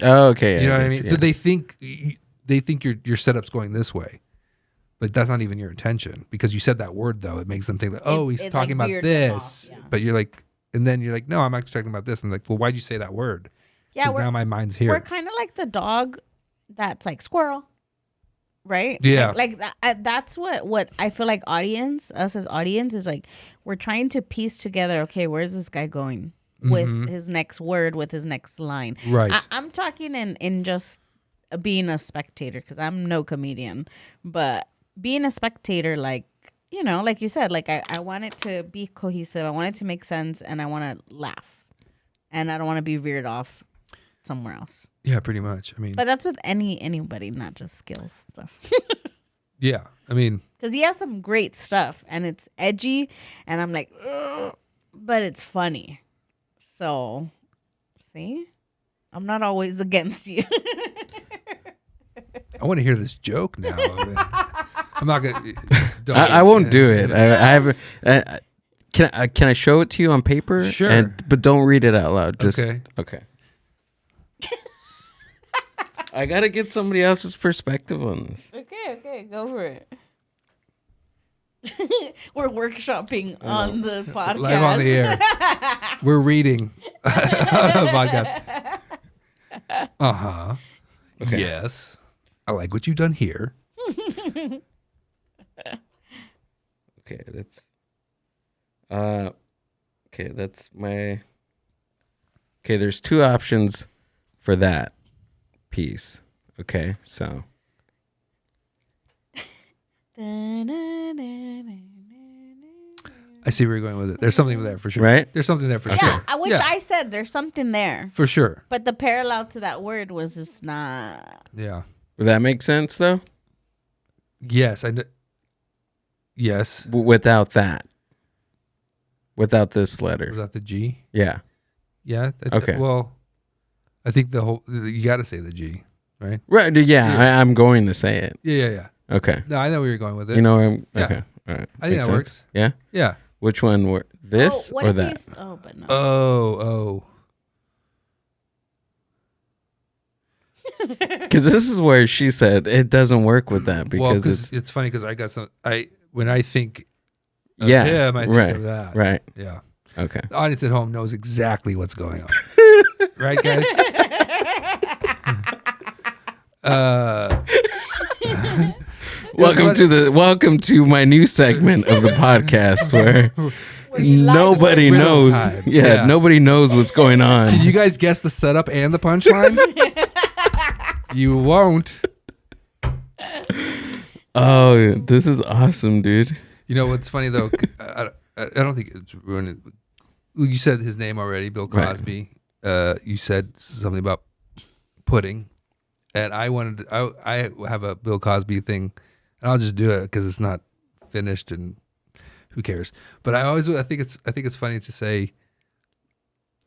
Oh, okay. You know what I mean? Yeah. So they think your setup's going this way, but that's not even your intention because you said that word though. It makes them think that he's talking like about veered them this, off, yeah. but you're like, and then you're like, no, I'm actually talking about this. And like, well, why'd you say that word? Yeah, now my mind's here. we're kind of like the dog that's like squirrel, right? Yeah. Like that, that's what I feel like us as audience is like, we're trying to piece together, okay, where's this guy going with his next word, with his next line? Right. I'm talking in just being a spectator because I'm no comedian, but being a spectator, like, you know, like you said, like I want it to be cohesive. I want it to make sense and I want to laugh and I don't want to be veered off somewhere else. Yeah, pretty much. I mean, But that's with anybody, not just skills stuff. yeah, I mean, Because he has some great stuff and it's edgy and I'm like, ugh, but it's funny. So, see? I'm not always against you. I want to hear this joke now. I mean, I'm not gonna. I won't do it. I have. Can I show it to you on paper? Sure. But don't read it out loud. Just Okay. Okay. I gotta get somebody else's perspective on this. Okay, go for it. We're workshopping on the podcast. Live on the air. We're reading podcast. Okay. Yes. I like what you've done here. Okay, that's. Okay, that's my. Okay, there's two options for that piece. Okay, so. I see where you're going with it. There's something there for sure. Right? There's something there for Yeah, sure. which I said there's something there. For sure. But the parallel to that word was just not. Yeah. Would that make sense though? Yes. Yes. Without that. Without this letter. Was that the G? Yeah. Yeah. Okay. Well, I think you got to say the G, right? Right. Yeah. I'm going to say it. Yeah. Okay. No, I know where you're going with it. You know, okay. Yeah. All right. I think Makes that works. sense? Yeah. Yeah. Which one? This what or if that? but no. Oh. Because this is where she said it doesn't work with that because it's funny because I got some. When I think of yeah, him, I think right, of that. right. Yeah. Okay. The audience at home knows exactly what's going on. Right, guys? Welcome to my new segment of the podcast where Nobody knows. Yeah, nobody knows what's going on. Can you guys guess the setup and the punchline? You won't. Oh, this is awesome, dude. You know what's funny though? I don't think it's ruining. You said his name already, Bill Cosby. Right. You said something about pudding, and I have a Bill Cosby thing, and I'll just do it because it's not finished, and who cares? But I think it's funny to say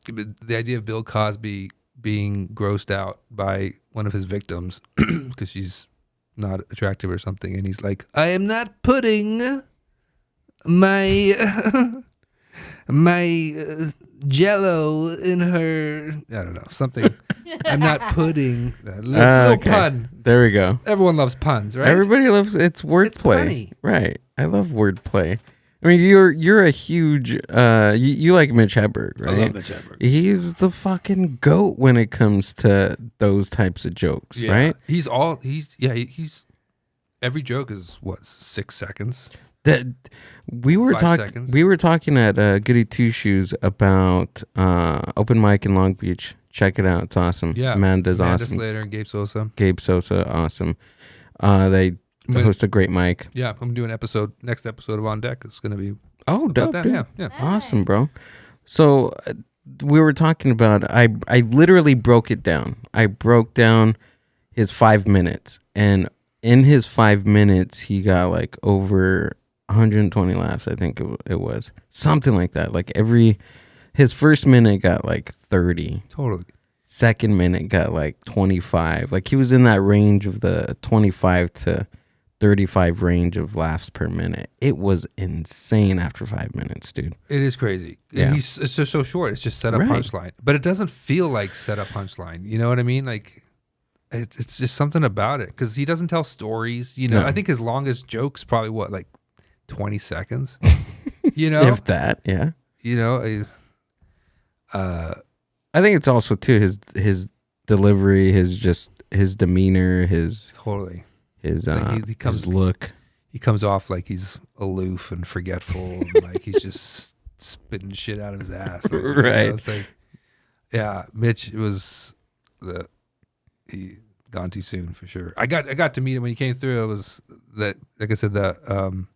the idea of Bill Cosby being grossed out by one of his victims because she's not attractive or something, and he's like, I am not putting my jello in her, I don't know, something. I'm not putting little pun. There we go. Everyone loves puns, right? Everybody loves it's wordplay. Right. I love wordplay. I mean, you're a huge you like Mitch Hedberg, right? I love Mitch Hedberg. He's the fucking goat when it comes to those types of jokes, right? He's every joke is what, 6 seconds? That we were talking at Goody Two Shoes about open mic in Long Beach. Check it out; it's awesome. Yeah, Amanda's Amanda awesome. Slater and Gabe Sosa, awesome. They host a great mic. Yeah, I'm doing next episode of On Deck. It's gonna be dope, dude. Yeah, awesome, bro. So we were talking about. I literally broke it down. I broke down his 5 minutes, and in his 5 minutes, he got like over 120 laughs, I think it was. Something like that. Like his first minute got like 30. Totally. Second minute got like 25. Like he was in that range of the 25 to 35 range of laughs per minute. It was insane after 5 minutes, dude. It is crazy. Yeah. It's just so short. It's just set up punchline. But it doesn't feel like set up punchline. You know what I mean? Like it's just something about it. Because he doesn't tell stories. You know, I think his longest joke's probably like 20 seconds, you know, if that, yeah, you know, I think it's also too his delivery, his demeanor, his his look. He comes off like he's aloof and forgetful, and like he's just spitting shit out of his ass, like, right? You know, it's like, yeah, Mitch was he gone too soon for sure. I got to meet him when he came through. It was that, like I said, the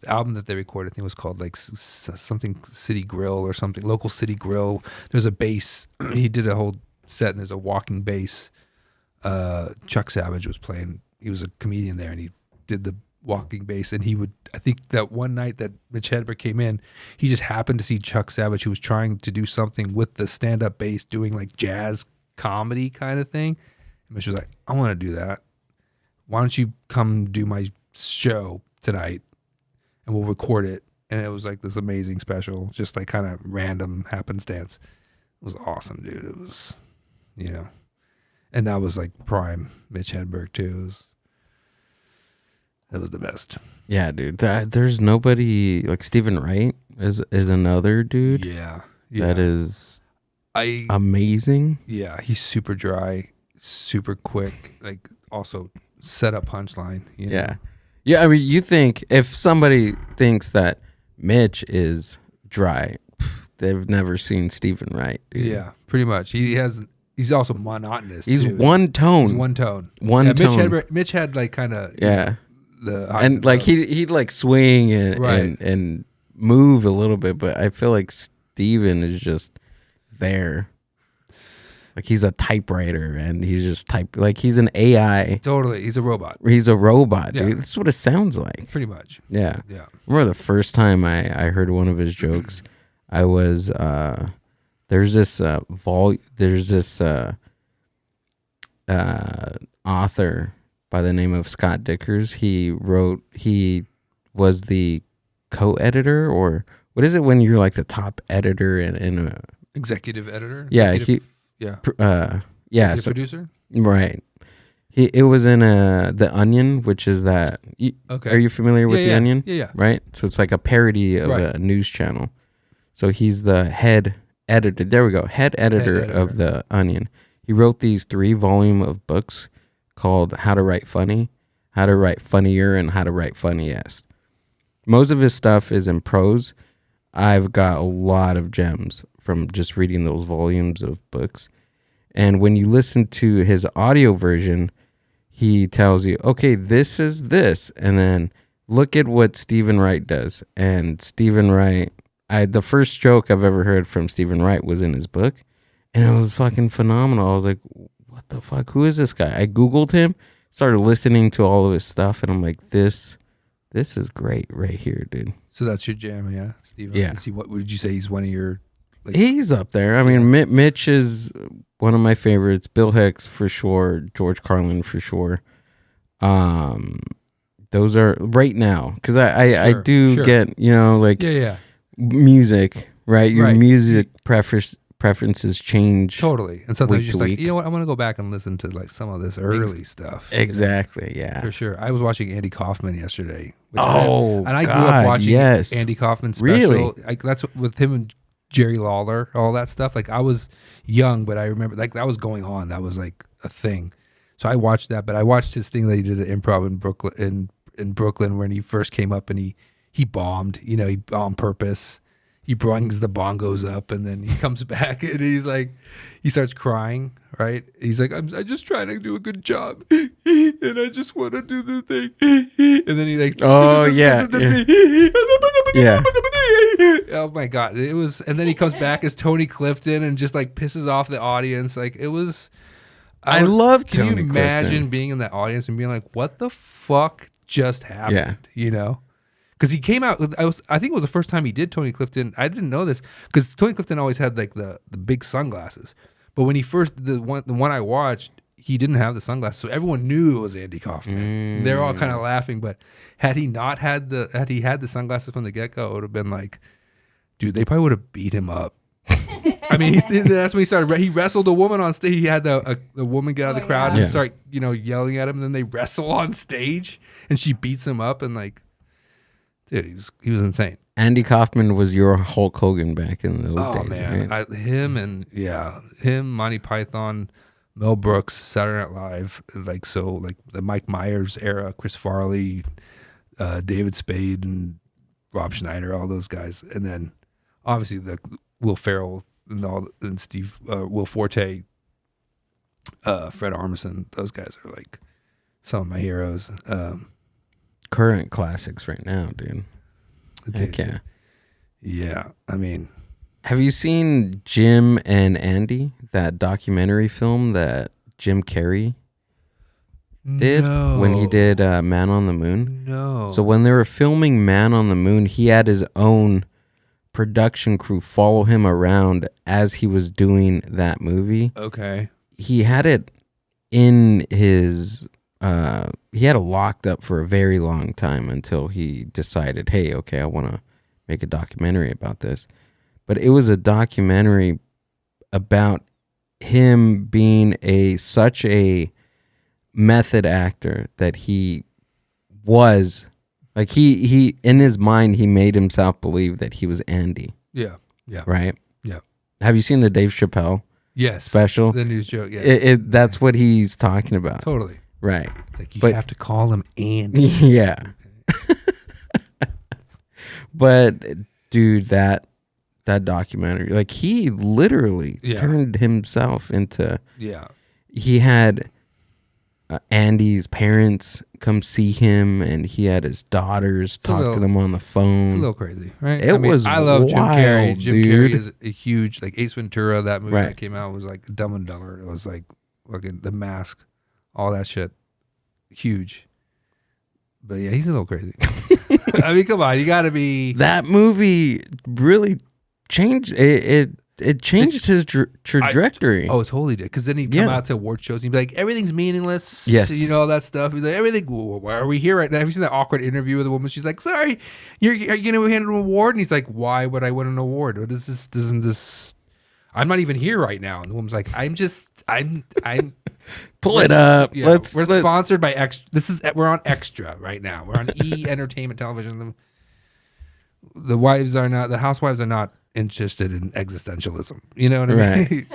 album that they recorded, I think it was called like something City Grill or something, Local City Grill. There's a bass. He did a whole set, and there's a walking bass. Chuck Savage was playing. He was a comedian there, and he did the walking bass. And I think that one night that Mitch Hedberg came in, he just happened to see Chuck Savage, who was trying to do something with the stand-up bass, doing like jazz comedy kind of thing. And Mitch was like, I want to do that. Why don't you come do my show tonight? And we'll record it. And it was like this amazing special, just like kind of random happenstance. It was awesome, dude. It was, you know, and that was like prime Mitch Hedberg too. It was the best. Yeah, dude. There's nobody like Stephen Wright is another dude. Yeah. That is amazing. Yeah, he's super dry, super quick. Like also set up punchline. You know? Yeah. Yeah, I mean, you think if somebody thinks that Mitch is dry, they've never seen Stephen Wright. Dude. Yeah, pretty much. He's also monotonous. He's too. one tone. He's one tone. Tone. Mitch had like kind of the and like he'd like swing and move a little bit, but I feel like Stephen is just there. Like he's a typewriter and he's just like he's an AI. Totally. He's a robot. He's a robot, dude. Yeah. That's what it sounds like. Pretty much. Yeah. Yeah. I remember the first time I heard one of his jokes, I was there's this author by the name of Scott Dickers. He was the co-editor, or what is it when you're like the top editor in a executive editor? Producer? Right. It was in The Onion, which is that. Okay. Are you familiar with The Onion? Yeah. Right? So it's like a parody of a news channel. So he's the head editor. There we go. Head editor of The Onion. He wrote these 3-volume of books called How to Write Funny, How to Write Funnier, and How to Write Funniest. Most of his stuff is in prose. I've got a lot of gems from just reading those volumes of books. And when you listen to his audio version, he tells you, okay, this is this. And then look at what Stephen Wright does. And Stephen Wright, the first joke I've ever heard from Stephen Wright was in his book. And it was fucking phenomenal. I was like, what the fuck? Who is this guy? I Googled him, started listening to all of his stuff. And I'm like, this is great right here, dude. So that's your jam, yeah, Steven? Yeah. What would you say he's one of your... Like, he's up there. I mean, Mitch is one of my favorites. Bill Hicks for sure. George Carlin for sure. Those are right now because I do get, you know, like music, right? Your music preferences change totally, and sometimes you're just like, week. you know what, I'm gonna go back and listen to like some of this early stuff. Exactly, you know? yeah, for sure. I was watching Andy Kaufman yesterday. I grew up watching yes. Andy Kaufman special. Really? Like that's with him and Jerry Lawler, all that stuff. Like I was young, but I remember like that was going on. That was like a thing. So I watched that, but I watched his thing that he did at Improv in Brooklyn, in Brooklyn when he first came up, and he bombed. You know, he on purpose. He brings the bongos up, and then he comes back, and he's like, he starts crying, right? He's like, I'm just trying to do a good job, and I just want to do the thing, and then he like, oh yeah. Oh my god, it was, and then he comes back as Tony Clifton and just like pisses off the audience. Like it was, I love Tony. Can you Clifton. imagine being in that audience and being like, what the fuck just happened? Yeah. You know. Because he came out, I think it was the first time he did Tony Clifton. I didn't know this because Tony Clifton always had like the big sunglasses. But when he first, the one I watched, he didn't have the sunglasses. So everyone knew it was Andy Kaufman. They're all kind of laughing. But had he had the sunglasses from the get-go, it would have been like, dude, they probably would have beat him up. I mean, that's when he started. He wrestled a woman on stage. He had the woman get out of the crowd and start, you know, yelling at him. And then they wrestle on stage and she beats him up and like, dude, he was insane. Andy Kaufman was your Hulk Hogan back in those days. Oh man, right? Him, Monty Python, Mel Brooks, Saturday Night Live, like the Mike Myers era, Chris Farley, David Spade, and Rob Schneider, all those guys, and then obviously the Will Ferrell and Steve, Will Forte, Fred Armisen. Those guys are like some of my heroes. Current classics right now, dude. Heck yeah. Yeah, I mean, have you seen Jim and Andy, that documentary film that Jim Carrey did when he did Man on the Moon? No. So when they were filming Man on the Moon, he had his own production crew follow him around as he was doing that movie. Okay. He had it in his... he had it locked up for a very long time until he decided, hey, okay, I want to make a documentary about this. But it was a documentary about him being such a method actor that he was like he in his mind he made himself believe that he was Andy. Yeah. Right. Yeah. Have you seen the Dave Chappelle? Yes. Special. The news joke. Yes. That's what he's talking about. Totally. Right. It's like you have to call him Andy. Yeah. Okay. But dude, that documentary, like he literally turned himself into. Yeah. He had Andy's parents come see him, and he had his daughters talk to them on the phone. It's a little crazy, right? I love wild, Jim Carrey. Jim dude. Carrey is a huge, like Ace Ventura. That movie that came out was like Dumb and Dumber. It was like fucking The Mask. All that shit, huge. But yeah, he's a little crazy. I mean, come on, you got to be. That movie really changed it. It changed his trajectory. It totally did. Because then he'd come out to award shows and he'd be like, everything's meaningless. Yes. You know, all that stuff. He's like, everything, why are we here right now? Have you seen that awkward interview with a woman? She's like, sorry, are you going to hand an award? And he's like, why would I win an award? What is this? Isn't this? I'm not even here right now. And the woman's like, I'm pull it up. Yeah, we're sponsored by Extra. We're on Extra right now. We're on Entertainment Television. The housewives are not interested in existentialism. You know what I mean?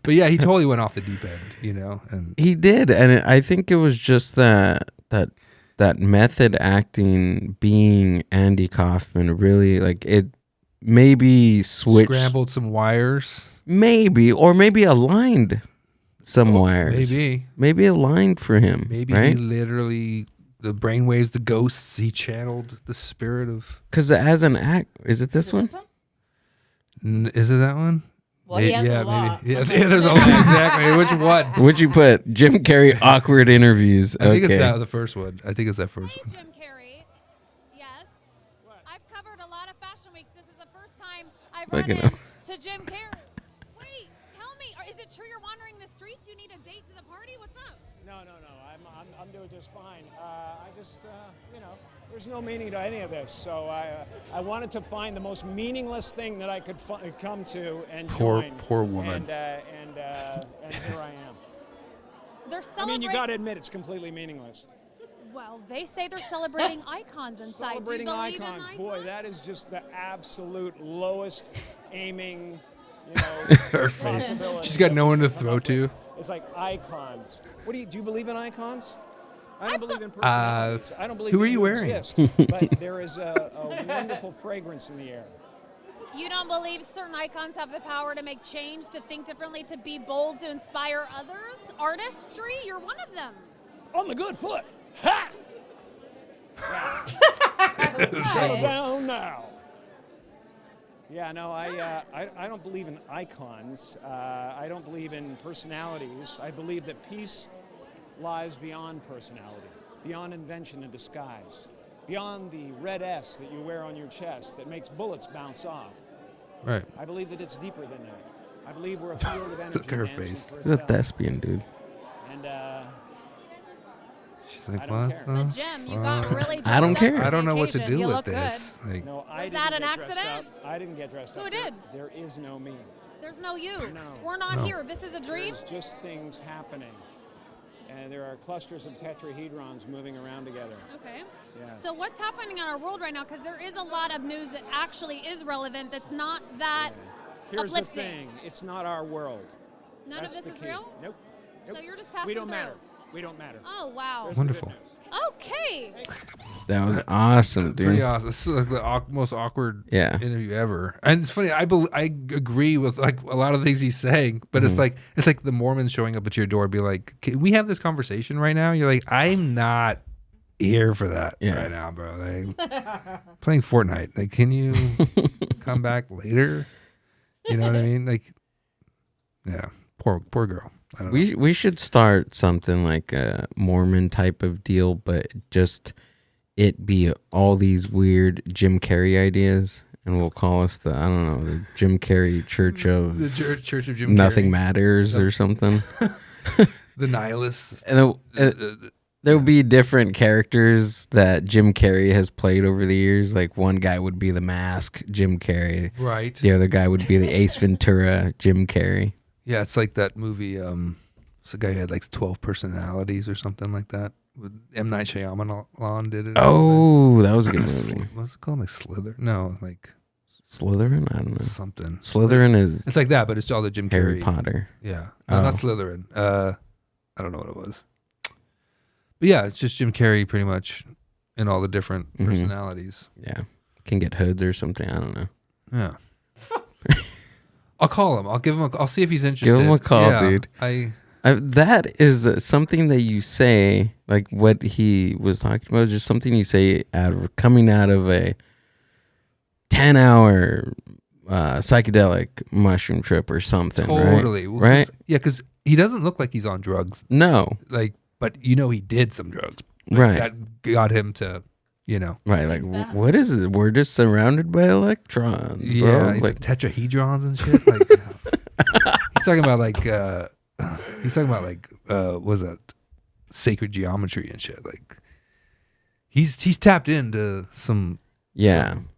But yeah, he totally went off the deep end, you know. And he did, and I think it was just that that method acting being Andy Kaufman really like it maybe switched, scrambled some wires, maybe aligned some wires, maybe aligned for him, maybe right? he literally the brainwaves, the ghosts, he channeled the spirit of. Because as an act, is it this one? Is it that one? Well, he has a lot. Maybe. Yeah, there's a lot. Exactly. Which one? What'd you put? Jim Carrey awkward interviews. I think it's the first one. I think it's that first one. Jim Carrey. Yes. I've covered a lot of fashion weeks. This is the first time I've run into Jim Carrey. Wait, tell me, is it true you're wandering the streets? You need a date to the party? What's up? No. I'm doing just fine. I just, there's no meaning to any of this. So I wanted to find the most meaningless thing that I could come to and join. Poor woman. And here I am. They're I celebrating. mean, you got to admit it's completely meaningless. Well, they say they're celebrating icons inside. Celebrating Do you believe icons, in boy, icons? that is just the absolute lowest aiming, Her face. possibility. She's got no one to throw to. It's like icons. Do you believe in icons? I don't believe in personalities. I don't believe who that are you wearing? exist, but there is a wonderful fragrance in the air. You don't believe certain icons have the power to make change, to think differently, to be bold, to inspire others? Artistry? You're one of them. On the good foot. Ha! Settle down now. Yeah, no, I don't believe in icons. I don't believe in personalities. I believe that peace lies beyond personality, beyond invention and disguise, beyond the red S that you wear on your chest that makes bullets bounce off. Right. I believe that it's deeper than that. I believe we're a field of energy. Look at her dancing face. for He's a itself. thespian, dude. And She's like, I don't care. But Jim, you got really I don't dressed up care. for I don't know what to occasion. do You with look this. Like, no, I Was didn't that an get dressed accident? up. I didn't get dressed up. Who did? There is no me. There's no you. No. We're not No. here. This is a dream. There's just things happening. And there are clusters of tetrahedrons moving around together. Okay. Yes. So what's happening in our world right now? Because there is a lot of news that actually is relevant that's not that Here's the uplifting. thing. It's not our world. None That's of this the is key. real? Nope. So Nope. you're just passing We don't through. matter. We don't matter. Oh, wow. There's wonderful. the good news. Okay. That was awesome, Pretty dude. awesome. This is like the most awkward Yeah. interview ever. And it's funny. I agree with like a lot of things he's saying, but it's like the Mormons showing up at your door, and be like, "Can we have this conversation right now?" You're like, "I'm not here for that right now, bro. Like, playing Fortnite. Like, can you come back later? You know what I mean? Like, yeah, poor girl. I don't know. We should start something like a Mormon type of deal, but just it be all these weird Jim Carrey ideas, and we'll call us the the Jim Carrey Church of The Church of Jim Nothing Carrey. Matters or something. The nihilists. And there'll be different characters that Jim Carrey has played over the years. Like one guy would be the Mask, Jim Carrey. Right. The other guy would be the Ace Ventura, Jim Carrey. Yeah, it's like that movie. It's a guy who had like 12 personalities or something like that. With M. Night Shyamalan did it. Oh, that was a good movie. What's it called? Like Slither? No, like Slytherin? I don't know. something. Slytherin is It's like that, but it's all the Jim Harry Carrey. Potter. Yeah. No, not Oh. Slytherin. I don't know what it was. But yeah, it's just Jim Carrey pretty much in all the different personalities. Yeah. Can get hoods or something. I don't know. Yeah. I'll call him. I'll give him I'll see if he's interested. Give him a call, Yeah, dude. That is something that you say, like what he was talking about, just something you say coming out of a 10-hour psychedelic mushroom trip or something. totally. Right? Well, Right? Yeah, because he doesn't look like he's on drugs. No. Like, but he did some drugs. Right. That got him to, Right. Like, what is it? We're just surrounded by electrons. Yeah, bro. he's Like, like tetrahedrons and shit. Like, he's talking about was that sacred geometry and shit. Like, he's tapped into some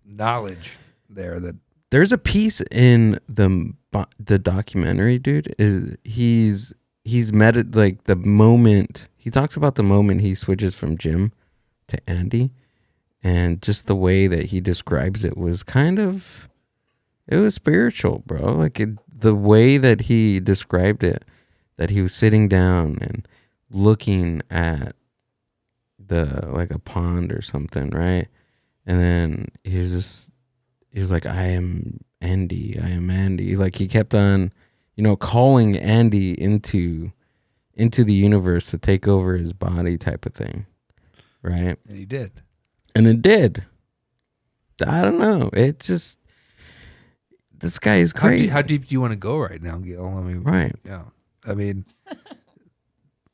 knowledge there that there's a piece in the documentary, dude. Is he's like the moment he talks about the moment he switches from Jim to Andy, and just the way that he describes it was it was spiritual, bro. Like the way that he described it, that he was sitting down and looking at like a pond or something, right? And then he was like, I am Andy. Like he kept on, calling Andy into the universe to take over his body type of thing, right? And he did. And it did. I don't know. It just, this guy is crazy. How deep do you want to go right now, Gil? I mean, right. Yeah. I mean,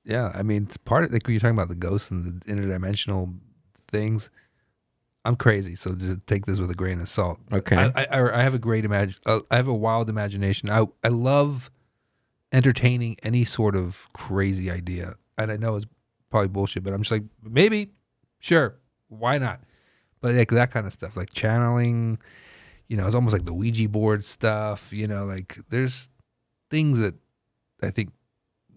yeah. I mean, it's part of, like, when you're talking about the ghosts and the interdimensional things, I'm crazy, so just take this with a grain of salt. Okay. I have a great I have a wild imagination. I love entertaining any sort of crazy idea, and I know it's probably bullshit, but I'm just like, maybe, sure, why not? But like that kind of stuff, like channeling, it's almost like the Ouija board stuff. Like there's things that I think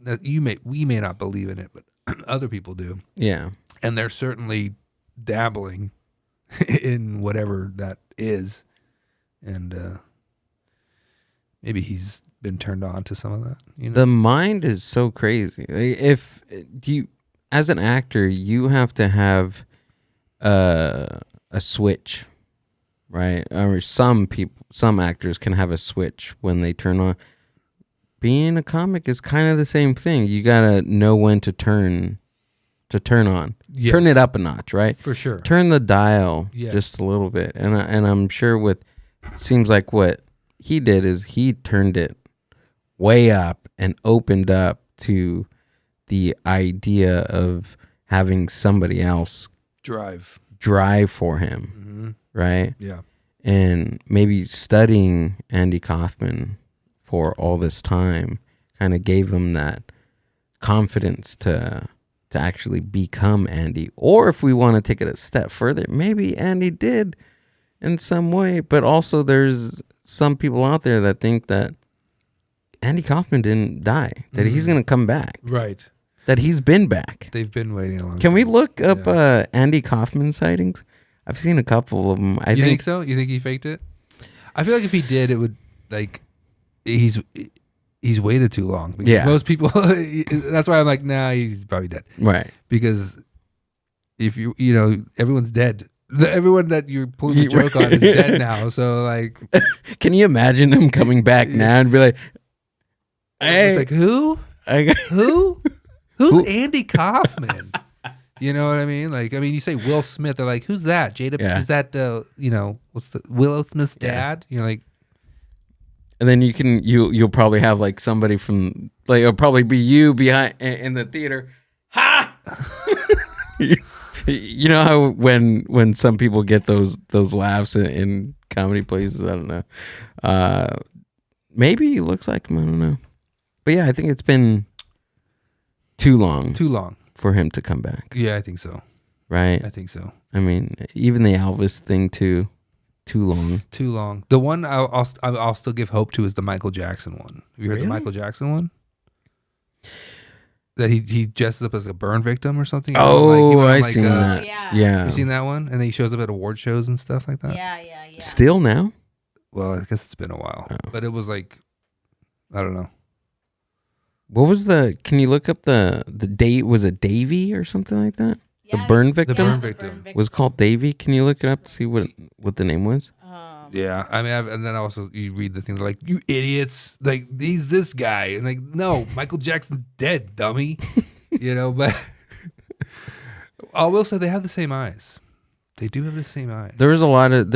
that we may not believe in it, but other people do. Yeah, and they're certainly dabbling in whatever that is, and maybe he's been turned on to some of that. The mind is so crazy. If you, as an actor, you have to have a switch, right? Or some actors can have a switch when they turn on. Being a comic is kind of the same thing. You gotta know when to turn on. Yes. Turn it up a notch, right? For sure. Turn the dial Yes. just a little bit. And I'm sure seems like what he did is he turned it way up and opened up to the idea of having somebody else drive for him, right? Yeah. And maybe studying Andy Kaufman for all this time kind of gave him that confidence to actually become Andy. Or if we want to take it a step further, maybe Andy did in some way, but also there's some people out there that think that Andy Kaufman didn't die, that he's going to come back. Right. That he's been back. They've been waiting a long time. Can we look up Andy Kaufman sightings? I've seen a couple of them. You think so? You think he faked it? I feel like if he did, it would, like, he's waited too long. Because most people, that's why I'm like, nah, he's probably dead. Right. Because if everyone's dead. Everyone that you're pulling the joke on is dead now. So, like, can you imagine him coming back now and be like, hey, it's like, who? Who's Andy Kaufman? You know what I mean? Like, you say Will Smith, they're like, who's that? Jada, is that what's the Willow Smith's dad? You're like, and then you'll probably have like somebody from, like, it'll probably be you behind in the theater. Ha! You know how when some people get those laughs in comedy places, I don't know. Maybe he looks like him, I don't know. But yeah, I think it's been too long for him to come back. Yeah, I think so. Right? I think so. Even the Elvis thing too long. Too long. The one I'll still give hope to is the Michael Jackson one. Have you heard the Michael Jackson one? That he dresses up as a burn victim or something. Oh, I've seen that. Yeah. You seen that one? And then he shows up at award shows and stuff like that. Yeah. Still now? Well, I guess it's been a while, but it was like, I don't know. What was can you look up the date? Was it Davey or something like that? Yeah, the burn victim? The burn victim was called Davey. Can you look it up to see what the name was? Yeah, and then also you read the things like, you idiots, like, he's this guy, and like, no, Michael Jackson's dead, dummy. But I will say they have the same eyes. They do have the same eyes. There's a lot of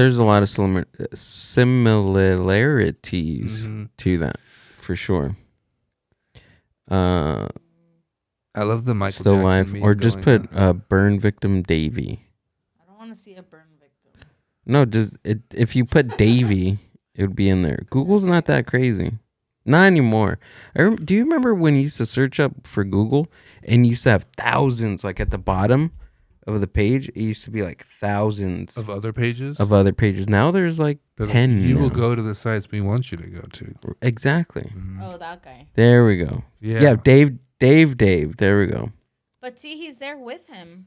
similarities to that, for sure. I love the Michael Still Jackson alive, or just put burn victim Davey. I don't want to see a burn victim. No, if you put Davey, it would be in there. Google's not that crazy. Not anymore. Do you remember when you used to search up for Google and you used to have thousands, like at the bottom of the page? It used to be like thousands of other pages. Now there's like 10. You will go to the sites we want you to go to. Exactly. Oh, that guy. There we go. Yeah, Dave. There we go. But see, he's there with him.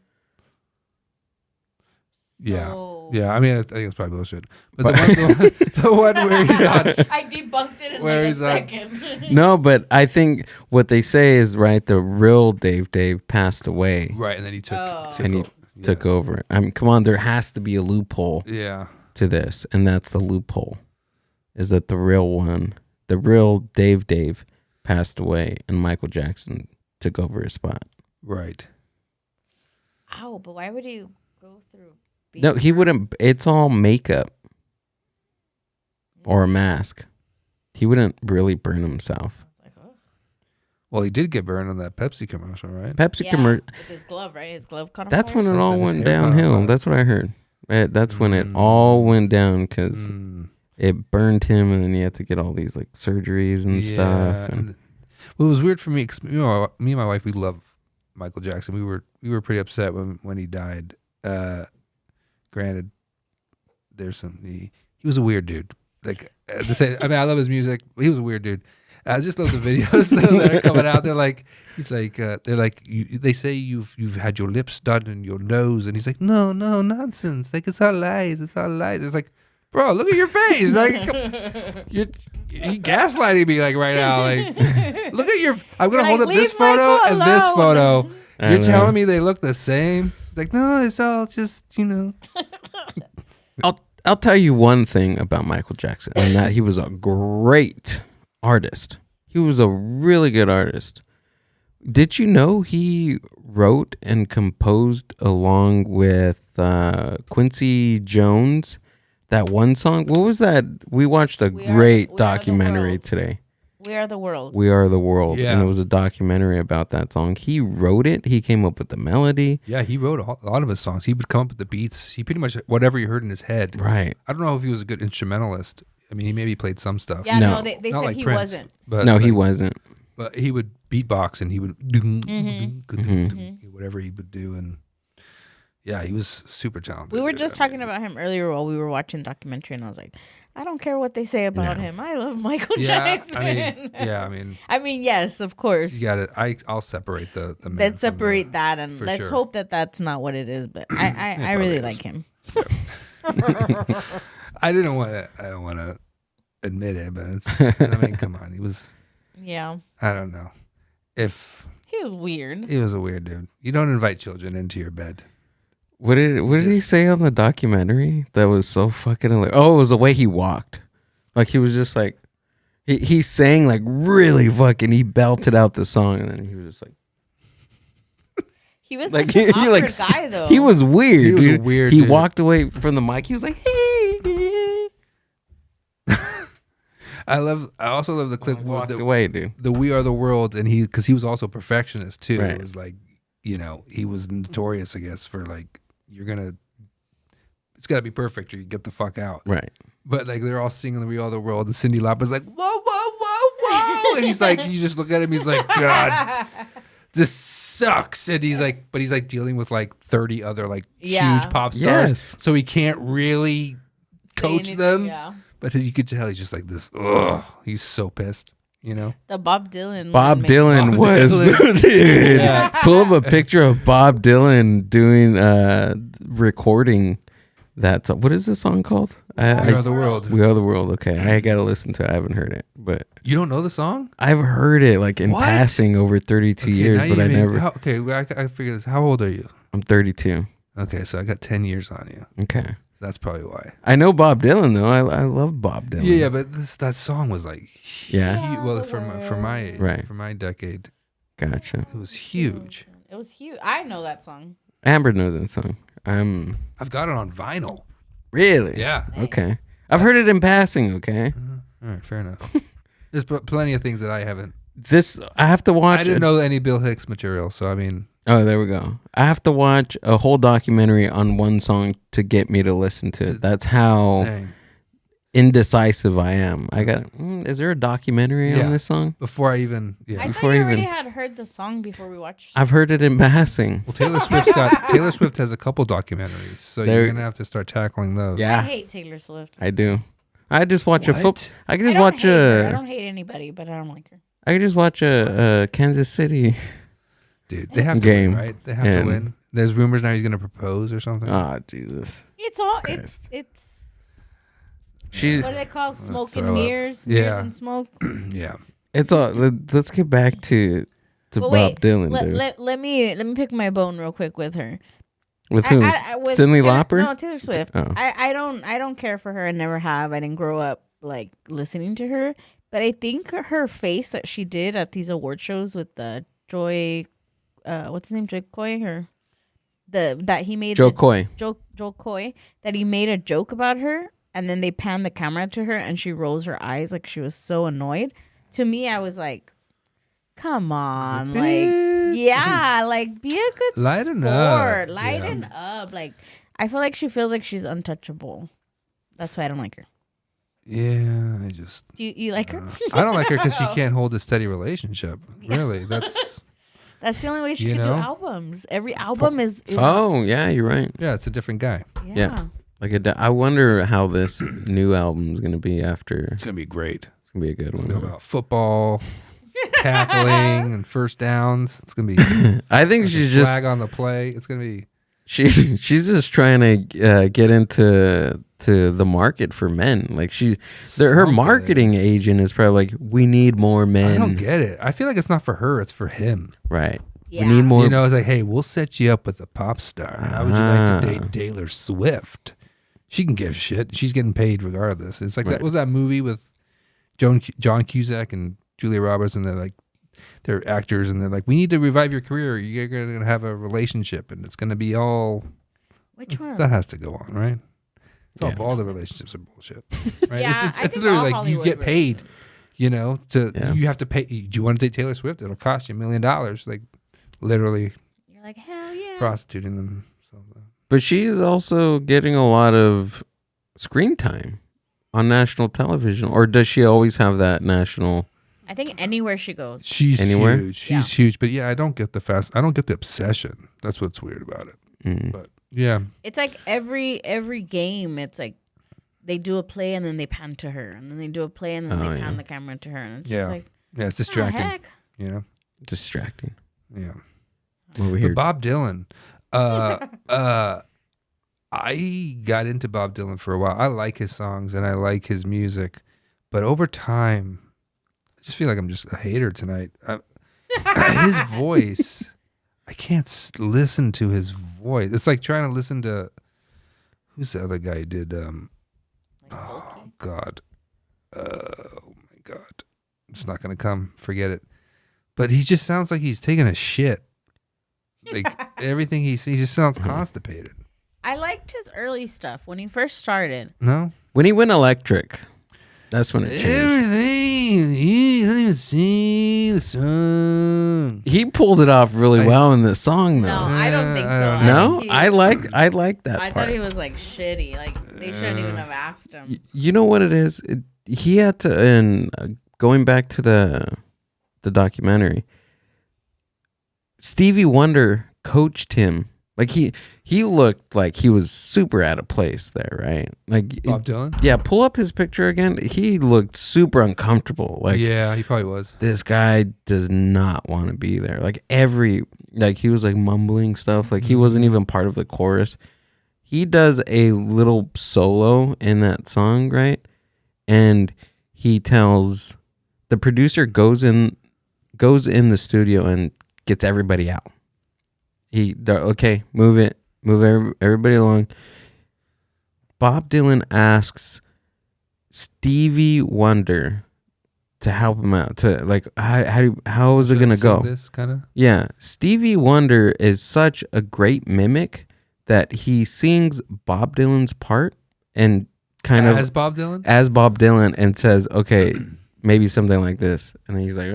Yeah. So Yeah, I mean, I think it's probably bullshit. But the one where he's on. I debunked it in Where like a he's on- second. No, but I think what they say is right. The real Dave passed away, Right, and then he took. and he took over. I mean, come on, there has to be a loophole Yeah. to this, and that's the loophole. Is that the real one? The real Dave passed away, and Michael Jackson took over his spot. Right. Ow, but why would you go through? No, he wouldn't. It's all makeup or a mask. He wouldn't really burn himself. Well, he did get burned on that Pepsi commercial, right? Pepsi Yeah, commercial. with his glove, right? His glove caught on That's fire? when it all Something went his hair caught on downhill. fire. That's what I heard. That's when it all went down because it burned him, and then he had to get all these like surgeries and stuff. And well, it was weird for me. 'Cause, me and my wife, we love Michael Jackson. We were pretty upset when he died. Granted, there's he was a weird dude. Like I mean, I love his music, but he was a weird dude. I just love the videos that are coming out. They're like, they say you've had your lips done and your nose, and he's like, no, nonsense. Like it's all lies. It's all lies. It's like, bro, look at your face. Like you're gaslighting me like right now. Like look at your. I'm gonna hold up this photo and this photo. You're telling me they look the same. It's like no, it's all just I'll tell you one thing about Michael Jackson, and that he was a great artist. He was a really good artist. Did you know he wrote and composed along with Quincy Jones that one song? What was that? We watched a great documentary today. We Are the World. We Are the World. Yeah. And it was a documentary about that song. He wrote it. He came up with the melody. Yeah, he wrote a lot of his songs. He would come up with the beats. He pretty much whatever you heard in his head. Right. I don't know if he was a good instrumentalist. I mean, he maybe played some stuff. Yeah, No. no, they Not said like he Prince, wasn't. But No, he like, wasn't. But he would beatbox and he would whatever he would do, and yeah, he was super talented. We were just talking about him earlier while we were watching the documentary, and I was like, I don't care what they say about him. I love Michael Jackson. I mean, yes, of course. you got it. I'll separate the man. Let's separate that, and for let's sure. hope that that's not what it is. But I really like him. I don't want to admit it, but it's. I mean, come on, he was. Yeah, I don't know if he was weird. he was a weird dude. You don't invite children into your bed. What did he say on the documentary that was so fucking hilarious? Oh, it was the way he walked. Like he was just like he sang like really fucking, he belted out the song, and then he was just like He was like such an awkward like guy, though. he was weird. He was a dude. weird He dude. walked away from the mic. He was like, hey. I also love the clip. Walked away, dude. The We Are the World, and because he was also a perfectionist too. Right. It was like, he was notorious, I guess, for like it's got to be perfect or you get the fuck out. Right. But like they're all singing the We Are the World, and Cyndi Lauper's like, whoa, whoa, whoa, whoa, and he's like, you just look at him, he's like, God, this sucks, and he's like dealing with like 30 other like huge pop stars, Yes. so he can't really coach them. Yeah. But you could tell he's just like this. Ugh, he's so pissed. The Bob Dylan. Bob one makes Dylan me- was dude. Yeah. Pull up a picture of Bob Dylan doing recording that. What is this song called? We Are the World. We Are the World. Okay, I gotta listen to it. I haven't heard it, but You don't know the song? I've heard it like in What? passing over 32 years, now but you I mean- never. I figured this. How old are you? I'm 32. Okay, so I got 10 years on you. Okay, That's probably why. I know Bob Dylan though. I love Bob Dylan. Yeah, but that song was like, Yeah. well, for my Right. for my decade, Gotcha. it was huge. It was huge. I know that song. Amber knows that song. I've got it on vinyl. Really? Yeah. Okay. I've heard it in passing. Okay. All right, fair enough. There's plenty of things that I haven't. This I have to watch. I didn't know any Bill Hicks material, so I mean, Oh, there we go. I have to watch a whole documentary on one song to get me to listen to it. That's how dang. indecisive I am. I got. Is there a documentary Yeah. on this song? Before I even, I thought Before you even- already had heard the song before we watched. I've heard it in passing. Well, Taylor Swift has a couple documentaries, so There- you're gonna have to start tackling those. I Yeah, hate Taylor Swift. I do. I just watch a What? foot. I can I just don't watch hate her. I a. don't hate anybody, but I don't like her. I can just watch a Kansas City. Dude, they have to Game. win, right? They have And- to win. There's rumors now he's gonna propose or something. Ah, Jesus. It's it's all Christ. it's She. what do they call smoke throw and up. mirrors? Yeah. Mirrors and smoke. Yeah. It's all. Let's get back to But Bob Dylan, dude. let me pick my bone real quick with her. With who? With Cyndi Taylor- Lauper? No, Taylor Swift. Oh. I don't care for her. I never have. I didn't grow up like listening to her. But I think her face that she did at these award shows with the Joy, what's his name, Joy Coy, or that he made Joe Coy. Joe Coy, that he made a joke about her, and then they panned the camera to her, and she rolls her eyes like she was so annoyed. To me, I was like, "Come on, like, yeah, like be a good Lighten sport, up. lighten up." Like, I feel like she feels like she's untouchable. That's why I don't like her. Yeah, I just. Do you like her? I don't like her because she can't hold a steady relationship. Really, that's That's the only way she You can do know? albums. Every album is Oh yeah, you're right. yeah, it's a different guy. yeah. Like I wonder how this new album is gonna be after. It's gonna be great. It's gonna be a good It's gonna be one. about football, tackling, and first downs. It's gonna be I think like she's a just flag on the play. It's gonna be. she's just trying to get into the market for men. Like her Something. marketing agent is probably like, we need more men. I don't get it. I feel like it's not for her. It's for him. Right. Yeah. We need more. You know, it's like, hey, we'll set you up with a pop star. How would you like to Ah. date Taylor Swift? She can give a shit. She's getting paid regardless. It's like Right. that was that movie with John Cusack and Julia Roberts, and they're actors, and they're like, we need to revive your career. You're gonna have a relationship, and it's gonna be all Which one? that has to go on, right? It's Yeah. all the relationships are bullshit, right? Yeah, it's I think literally all like you Hollywood get paid, you know, Yeah. you have to pay. Do you want to date Taylor Swift? It'll cost you $1 million, like literally You're like, hell yeah. prostituting them. So, But she's also getting a lot of screen time on national television, or does she always have that national? I think anywhere she goes. she's Anywhere? huge. She's huge, but yeah, I don't get the obsession. That's what's weird about it. Mm. But yeah, It's like every game, it's like they do a play and then they pan to her, and then they do a play and then Oh, they pan yeah. the camera to her, and it's Yeah. just like, yeah, it's what the distracting. heck? You know, Distracting. yeah. Over here. But Bob Dylan, I got into Bob Dylan for a while. I like his songs and I like his music, but over time, I just feel like I'm just a hater tonight. His voice, I can't listen to his voice. It's like trying to listen to who's the other guy who did. Oh God, oh my God, it's not gonna come. Forget it. But he just sounds like he's taking a shit. Like everything he just sounds constipated. I liked his early stuff when he first started. No. When he went electric, that's when it changed. Everything. He doesn't even sing the song. He pulled it off really well in this song, though. No, I don't think I so. don't I No, think he- I like that I part. thought he was like shitty. Like they shouldn't even have asked him. You know what it is? He had to, and going back to the documentary, Stevie Wonder coached him. Like he looked like he was super out of place there, right? Like Bob Dylan? Yeah, pull up his picture again. He looked super uncomfortable. Like Yeah, he probably was. this guy does not want to be there. Like he was like mumbling stuff. Like he wasn't even part of the chorus. He does a little solo in that song, right? And he tells the producer goes in the studio and gets everybody out. Okay, move everybody along. Bob Dylan asks Stevie Wonder to help him out. To like, how is it gonna go? This kind of. Yeah, Stevie Wonder is such a great mimic that he sings Bob Dylan's part and kind of As Bob Dylan? as Bob Dylan and says, okay, maybe something like this, and then he's like,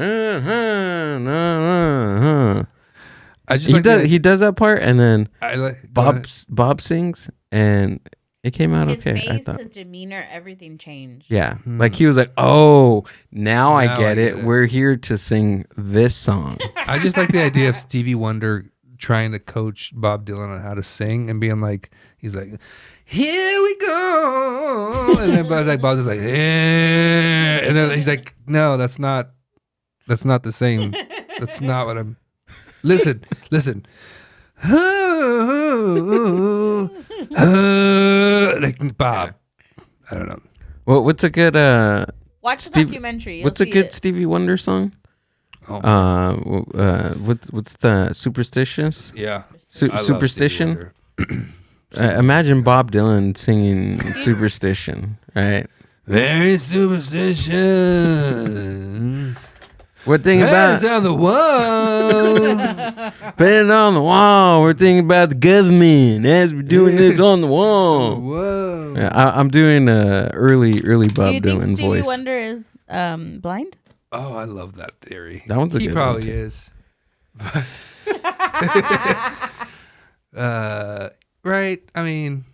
I just he does that part, and then I like Bob sings, and it came out His okay. I face, thought. his demeanor, everything changed. Yeah, like he was like, "Oh, now I Now get I it. get it. We're here to sing this song." I just like the idea of Stevie Wonder trying to coach Bob Dylan on how to sing and being like, he's like, "Here we go," and then Bob's just like, "Eh," and then he's like, "No, that's not the same. That's not what I'm." Listen. Bob. I don't know. Well, what's a good Watch the documentary. What's a good Stevie Wonder song? What's the Superstitious? Yeah. Superstition. Imagine Bob Dylan singing Superstition, right? Very superstition. We're thinking about on the wall. putting on the wall. We're thinking about the government as we're doing this on the wall. Whoa. Yeah, I'm doing a early Bob Do you think Dylan Stevie voice. Wonder is blind? Oh, I love that theory. That one's a he good probably one, too. is. Right? I mean,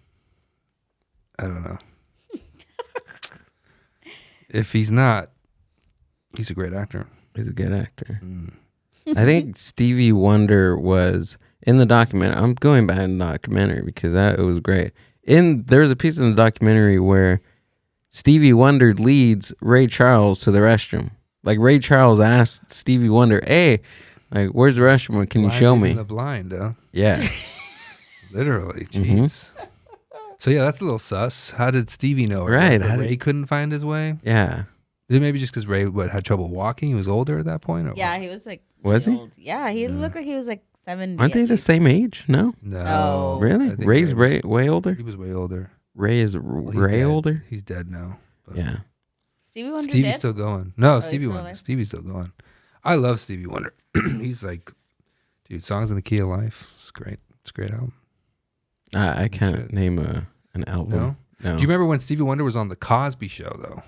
I don't know. If he's not, he's a great actor. He's a good actor. I think Stevie Wonder was in the documentary. I'm going back in the documentary because it was great. There was a piece in the documentary where Stevie Wonder leads Ray Charles to the restroom. Like Ray Charles asked Stevie Wonder, "Hey, like where's the restroom? Can you show me?" The blind, huh? Yeah. Literally, jeez. So yeah, that's a little sus. How did Stevie know? Right. Ray couldn't find his way. Yeah. Is it maybe just because Ray had trouble walking? He was older at that point. Or Yeah, he was like. Was he? old. Yeah, he looked like he was like 70. Aren't they at the least. same age? No. No. Really? I think Ray's Ray way older? He was way older. Ray is Well, he's Ray dead. older? He's dead now. But Yeah. Stevie Wonder Stevie's dead? still going. No, he's Stevie still Wonder. alive? Stevie's still going. I love Stevie Wonder. He's like, dude, Songs in the Key of Life. It's great. It's a great album. I can't name an album. No. Do you remember when Stevie Wonder was on the Cosby Show though?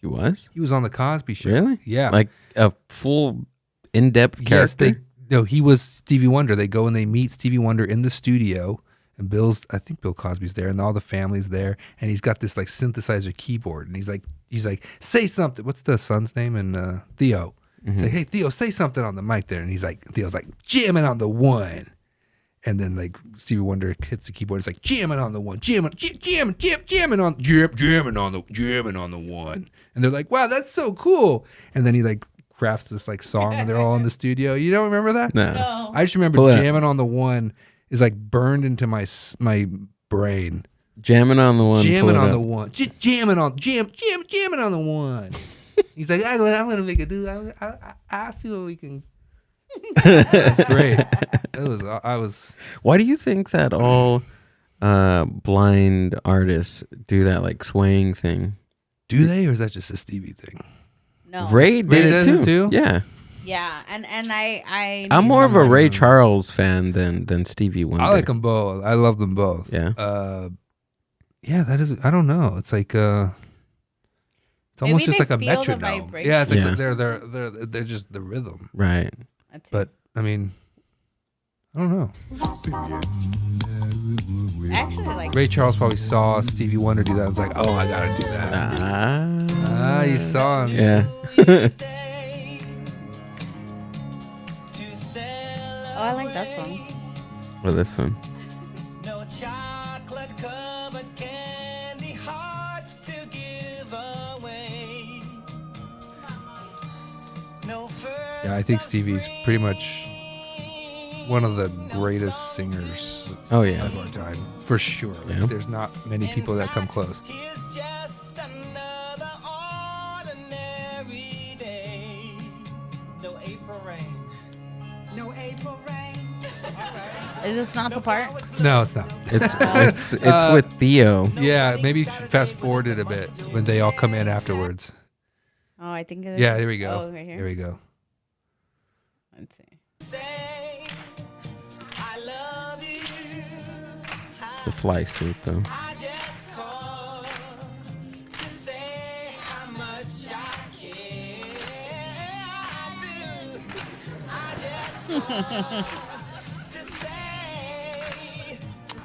He was? He was on the Cosby Show. Really? Yeah. Like a full in-depth character? Yes, no, he was Stevie Wonder. They go and they meet Stevie Wonder in the studio, and I think Bill Cosby's there, and all the family's there, and he's got this like synthesizer keyboard, and he's like, say something. What's the son's name? And Theo. He's like, hey Theo, say something on the mic there, and Theo's like jamming on the one. And then like Stevie Wonder hits the keyboard. It's like jamming on the one, jamming on the one. And they're like, wow, that's so cool. And then he like crafts this like song, and they're all in the studio. You don't remember that? No. I just remember jamming on the one is like burned into my brain. Jamming on the one. Jamming on the one. Jamming on the one. He's like, I'm gonna make a dude. I'll see what we can. That's great. I was. Why do you think that all blind artists do that like swaying thing? Do they, or is that just a Stevie thing? No. Ray did does it it too? Yeah. Yeah, and I'm more of a Ray Charles fan than Stevie Wonder. I like them both. I love them both. Yeah. Yeah, that is. I don't know. It's like it's almost just like a metronome. Yeah, it's like they're just the rhythm. Right. But I mean, I don't know. Actually, like Ray Charles probably saw Stevie Wonder do that. I was like, oh, I gotta do that. You saw him. Yeah. oh, I like that song. Well, this one. No chocolate covered candy hearts to give away. No Yeah, I think Stevie's pretty much one of the greatest singers Oh, yeah. of our time. For sure. Like, Yeah. there's not many people that come close. Here's just another ordinary day. No April rain. No April rain. Is this not the part? No, it's not. It's with Theo. Yeah, maybe fast forward it a bit when they all come in afterwards. Oh, I think. Yeah, there we go. Oh, right here. Here we go. Let's see. Say, I love you. It's a fly suit though. I just called to say how much I care. I do. I just called to say.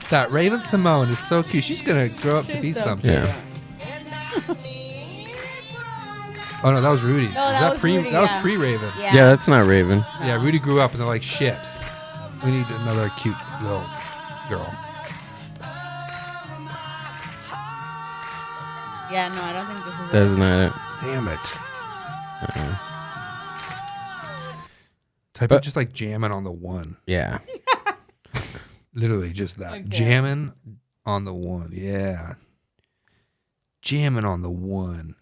That Raven Simone is so cute. She's gonna grow up to be so something. Yeah. Oh no, that was Rudy. that was Rudy, That was yeah. pre-Raven. Yeah, that's not Raven. Yeah, Rudy grew up and they're like, shit. We need another cute little girl. Yeah, no, I don't think this is. That's not it. Damn it. Uh-uh. Type of just like jamming on the one. Yeah. Literally just that. Jamming on the one. Yeah. Jamming on the one.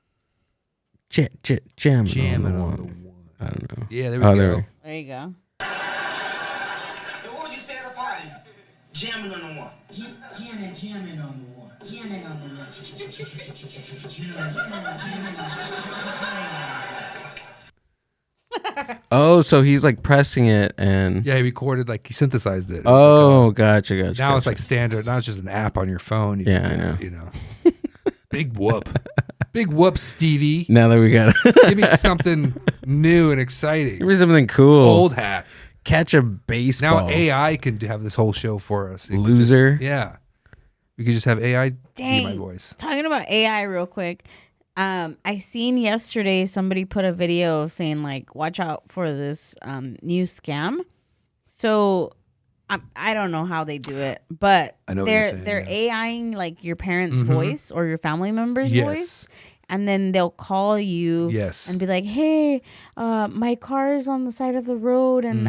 Jamming on the one. I don't know. Yeah, there we go. There you go. What would you say at a party? Jamming on the one. Jamming on the one. Jamming on the one. Oh, so he's like pressing it and Yeah, he recorded, like he synthesized it. oh, gotcha. Now it's like standard. Now it's just an app on your phone. I know. You know. Big whoop. Big whoop, Stevie. Now that we got Give me something new and exciting. give me something cool. Old hat. Catch a baseball. Now AI can have this whole show for us. It could Loser. yeah. We could just have AI Dang. be my voice. Talking about AI real quick. I seen yesterday somebody put a video saying like, watch out for this new scam. So I don't know how they do it, but I know what you're saying, they're yeah. AIing like your parents' voice or your family member's Yes. voice. And then they'll call you Yes. and be like, hey, my car is on the side of the road and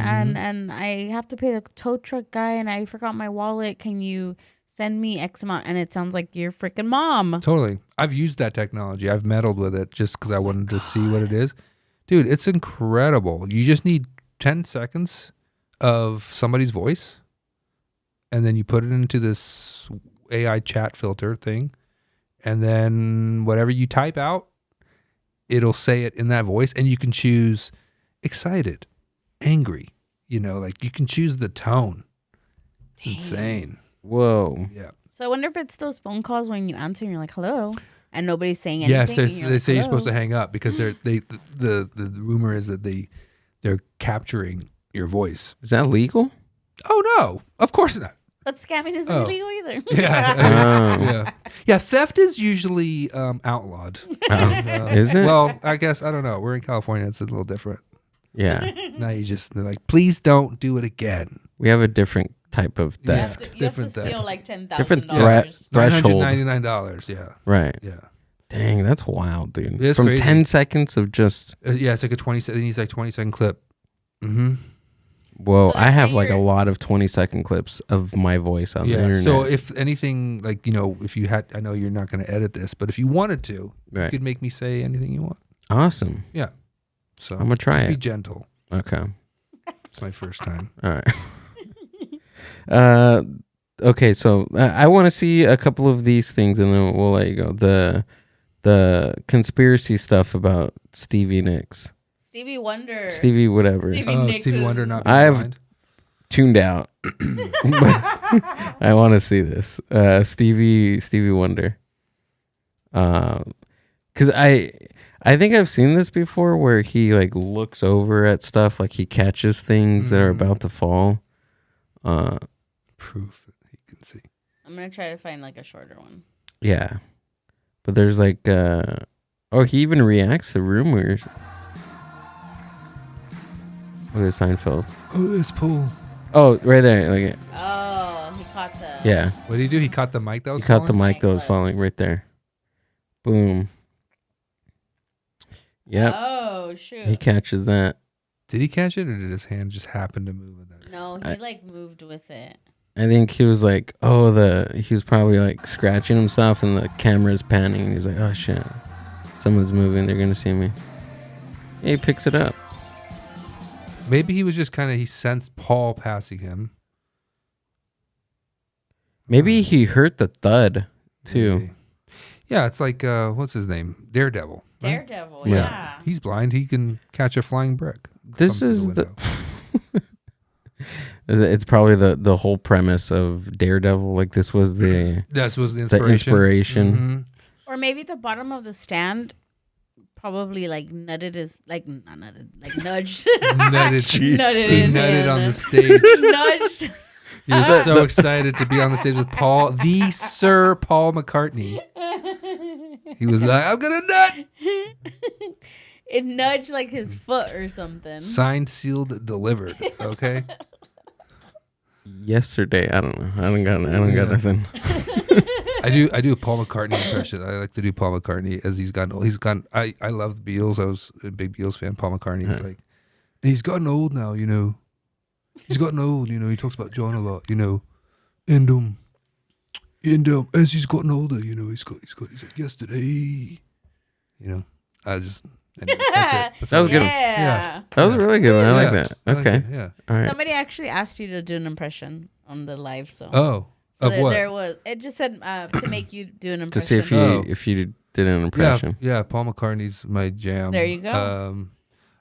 I have to pay the tow truck guy and I forgot my wallet. Can you send me X amount? And it sounds like your freaking mom. Totally. I've used that technology. I've meddled with it just because I wanted to see what it is. Dude, it's incredible. You just need 10 seconds of somebody's voice, and then you put it into this AI chat filter thing, and then whatever you type out, it'll say it in that voice, and you can choose excited, angry, like you can choose the tone. It's insane. Whoa. Yeah. So I wonder if it's those phone calls when you answer and you're like, hello, and nobody's saying anything. Yes, and you're they like, say you're supposed to "Hello." hang up because the rumor is that they're capturing your voice. Is that legal? Oh no, of course not. But scamming isn't Oh. illegal either. Yeah, yeah. Theft is usually outlawed. Is it? Well, I guess I don't know. We're in California; it's a little different. Yeah. Now they're like, please don't do it again. We have a different type of You have theft. to, you have to Different steal theft. like $10,000. Different threat. Threshold. $999. Yeah, Right. yeah. Dang, that's wild, dude. It's From crazy. 10 seconds of just Yeah, it's like a 20. It needs like 20-second clip. Mm-hmm. whoa, So I have say like a you're- lot of 20-second clips of my voice on the Yeah. internet. So if anything, like if you had, I know you're not going to edit this, but if you wanted to, you Right. could make me say anything you want. Awesome. Yeah. So I'm gonna try just it. Be gentle. Okay. It's my first time. All right. Okay, so I want to see a couple of these things, and then we'll let you go. The conspiracy stuff about Stevie Nicks, Stevie Wonder. Stevie whatever. Stevie Oh, Nixxon. Stevie Wonder not. I've- blind? Tuned out. But I want to see this. Stevie Wonder. Because I think I've seen this before, where he like looks over at stuff, like he catches things that are about to fall. Proof that he can see. I'm going to try to find like a shorter one. Yeah. But there's like, he even reacts to rumors. Look at Seinfeld. Oh, this pool. Oh, right there. Like, Oh, he caught the. yeah. What did he do? He caught the mic that was He caught the falling? mic that was falling right there. Boom. Yep. Oh, shoot. He catches that. Did he catch it, or did his hand just happen to move with it? No, he like moved with it. I think he was like, he was probably like scratching himself and the camera's panning. And he's like, oh shit, someone's moving. They're going to see me. Yeah, he picks it up. Maybe he was just he sensed Paul passing him. Maybe he heard the thud too. Maybe. Yeah, it's like, what's his name? Daredevil. right? Daredevil, Yeah. yeah. He's blind. He can catch a flying brick. This from is window. It's probably the whole premise of Daredevil. Like this was the This was the inspiration. inspiration. Mhm. Or maybe the bottom of the stand probably like nutted his, like, not nutted, like nudged. Nutted. Nutted He his nutted hand. on the stage. Nudged. He was so excited to be on the stage with Paul, the Sir Paul McCartney. He was like, I'm going to nut. It nudged like his foot or something. Signed, sealed, delivered. Okay. Yesterday, I don't know. I don't got nothing. I do a Paul McCartney impression. I like to do Paul McCartney as he's gotten old. I love the Beatles. I was a big Beatles fan. Paul McCartney is like, and he's gotten old now, He's gotten old, he talks about John a lot, and And as he's gotten older, he's like yesterday. I just. Anyway, that's it. That was good. Yeah. That was a really good one. I like that. Okay. Yeah. All right. Somebody actually asked you to do an impression on the live, so. Oh. So Of what? There was. It just said to make you do an impression. To see if you did an impression. Yeah. Paul McCartney's my jam. There you go.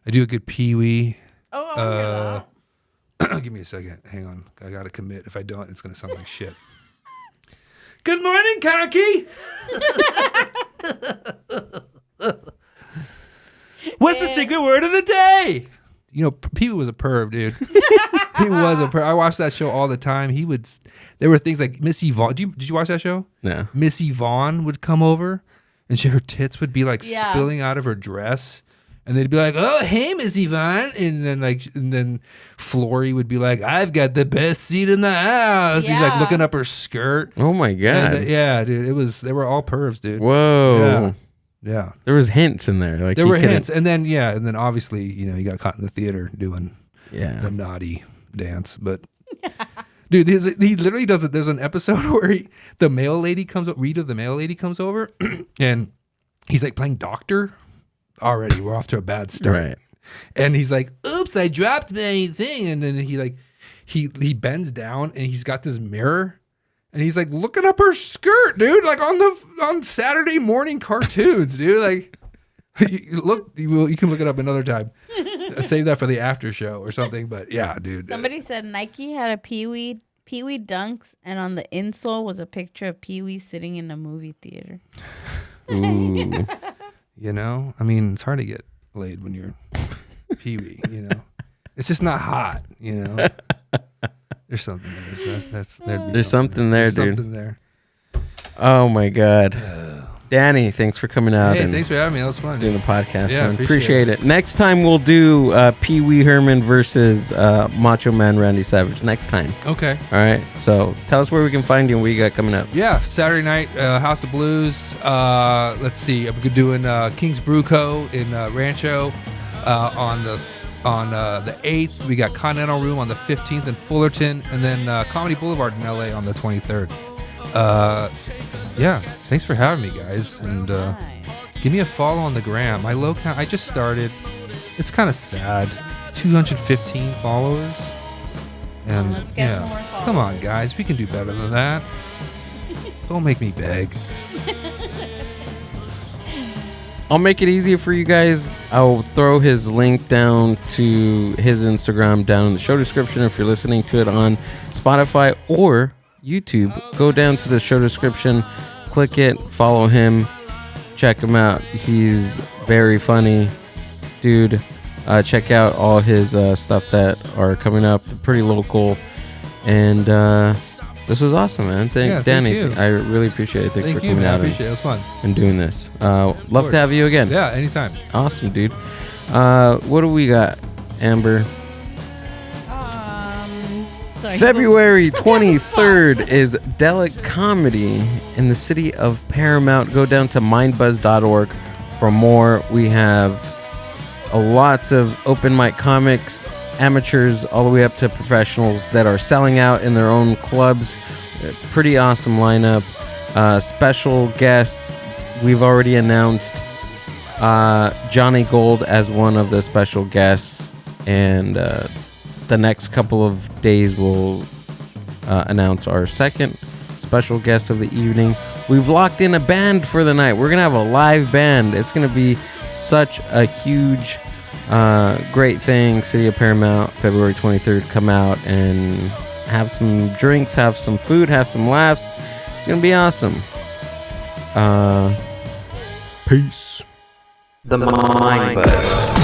I do a good Pee Wee. Oh, I wanna hear that. Give me a second. Hang on. I gotta commit. If I don't, it's gonna sound like shit. Good morning, Conky. What's the secret word of the day? Pee Wee was a perv, dude. He was a perv. I watched that show all the time. There were things like Missy Vaughn. Did you watch that show? No. Missy Vaughn would come over, and her tits would be like spilling out of her dress. And they'd be like, "Oh, hey, Missy Vaughn," and then Flory would be like, "I've got the best seat in the house." Yeah. He's like looking up her skirt. Oh my god! And, yeah, dude, they were all pervs, dude. Whoa. Yeah. There was hints in there. Like There were hints, and then obviously he got caught in the theater doing the naughty dance, but. Dude, he literally does it. There's an episode where the mail lady comes over, Rita, the mail lady comes over, and he's like playing doctor. Already, we're off to a bad start. Right. And he's like, "Oops, I dropped my thing." And then he bends down and he's got this mirror and he's like looking up her skirt, dude, like on Saturday morning cartoons, dude. Like, you can look it up another time. Save that for the after show or something. But yeah, dude. Somebody said Nike had a Pee Wee dunks, and on the insole was a picture of Pee Wee sitting in a movie theater. Ooh. I mean, it's hard to get laid when you're Pee Wee. It's just not hot. There's something there. There's something there, dude. Something there. Oh my god. Danny, thanks for coming out. Hey, thanks for having me. That was fun. Doing the podcast. Yeah, man. Appreciate it. Next time we'll do Pee Wee Herman versus Macho Man Randy Savage. Next time. Okay. All right. So tell us where we can find you and what you got coming up. Yeah, Saturday night, House of Blues. Let's see. I'm doing King's Brew Co. in Rancho on the 8th. We got Continental Room on the 15th in Fullerton, and then Comedy Boulevard in LA on the 23rd. Yeah, thanks for having me, guys, and give me a follow on the gram. My low count, I just started. It's kind of sad. 215 followers, and let's get more followers. Come on, guys, we can do better than that. Don't make me beg. I'll make it easier for you guys. I'll throw his link down to his Instagram down in the show description if you're listening to it on Spotify or YouTube. Go down to the show description, click it, follow him, check him out. He's very funny, dude. Check out all his stuff that are coming up, pretty local. And this was awesome, man. Thank Danny. you. I really appreciate it. Thanks for coming man. out. I appreciate it. It was fun. And doing this. Love to have you again. Yeah, anytime. Awesome, dude. What do we got, Amber? Sorry. February 23rd is Delic Comedy in the city of Paramount. Go down to mindbuzz.org for more. We have lots of open mic comics, amateurs, all the way up to professionals that are selling out in their own clubs. Pretty awesome lineup. Special guests, we've already announced Johnny Gold as one of the special guests, and the next couple of days we'll announce our second special guest of the evening. We've locked in a band for the night. We're gonna have a live band. It's gonna be such a huge great thing. City of Paramount, February 23rd. Come out and have some drinks, have some food, have some laughs. It's gonna be awesome. Peace. The Mind Buzz.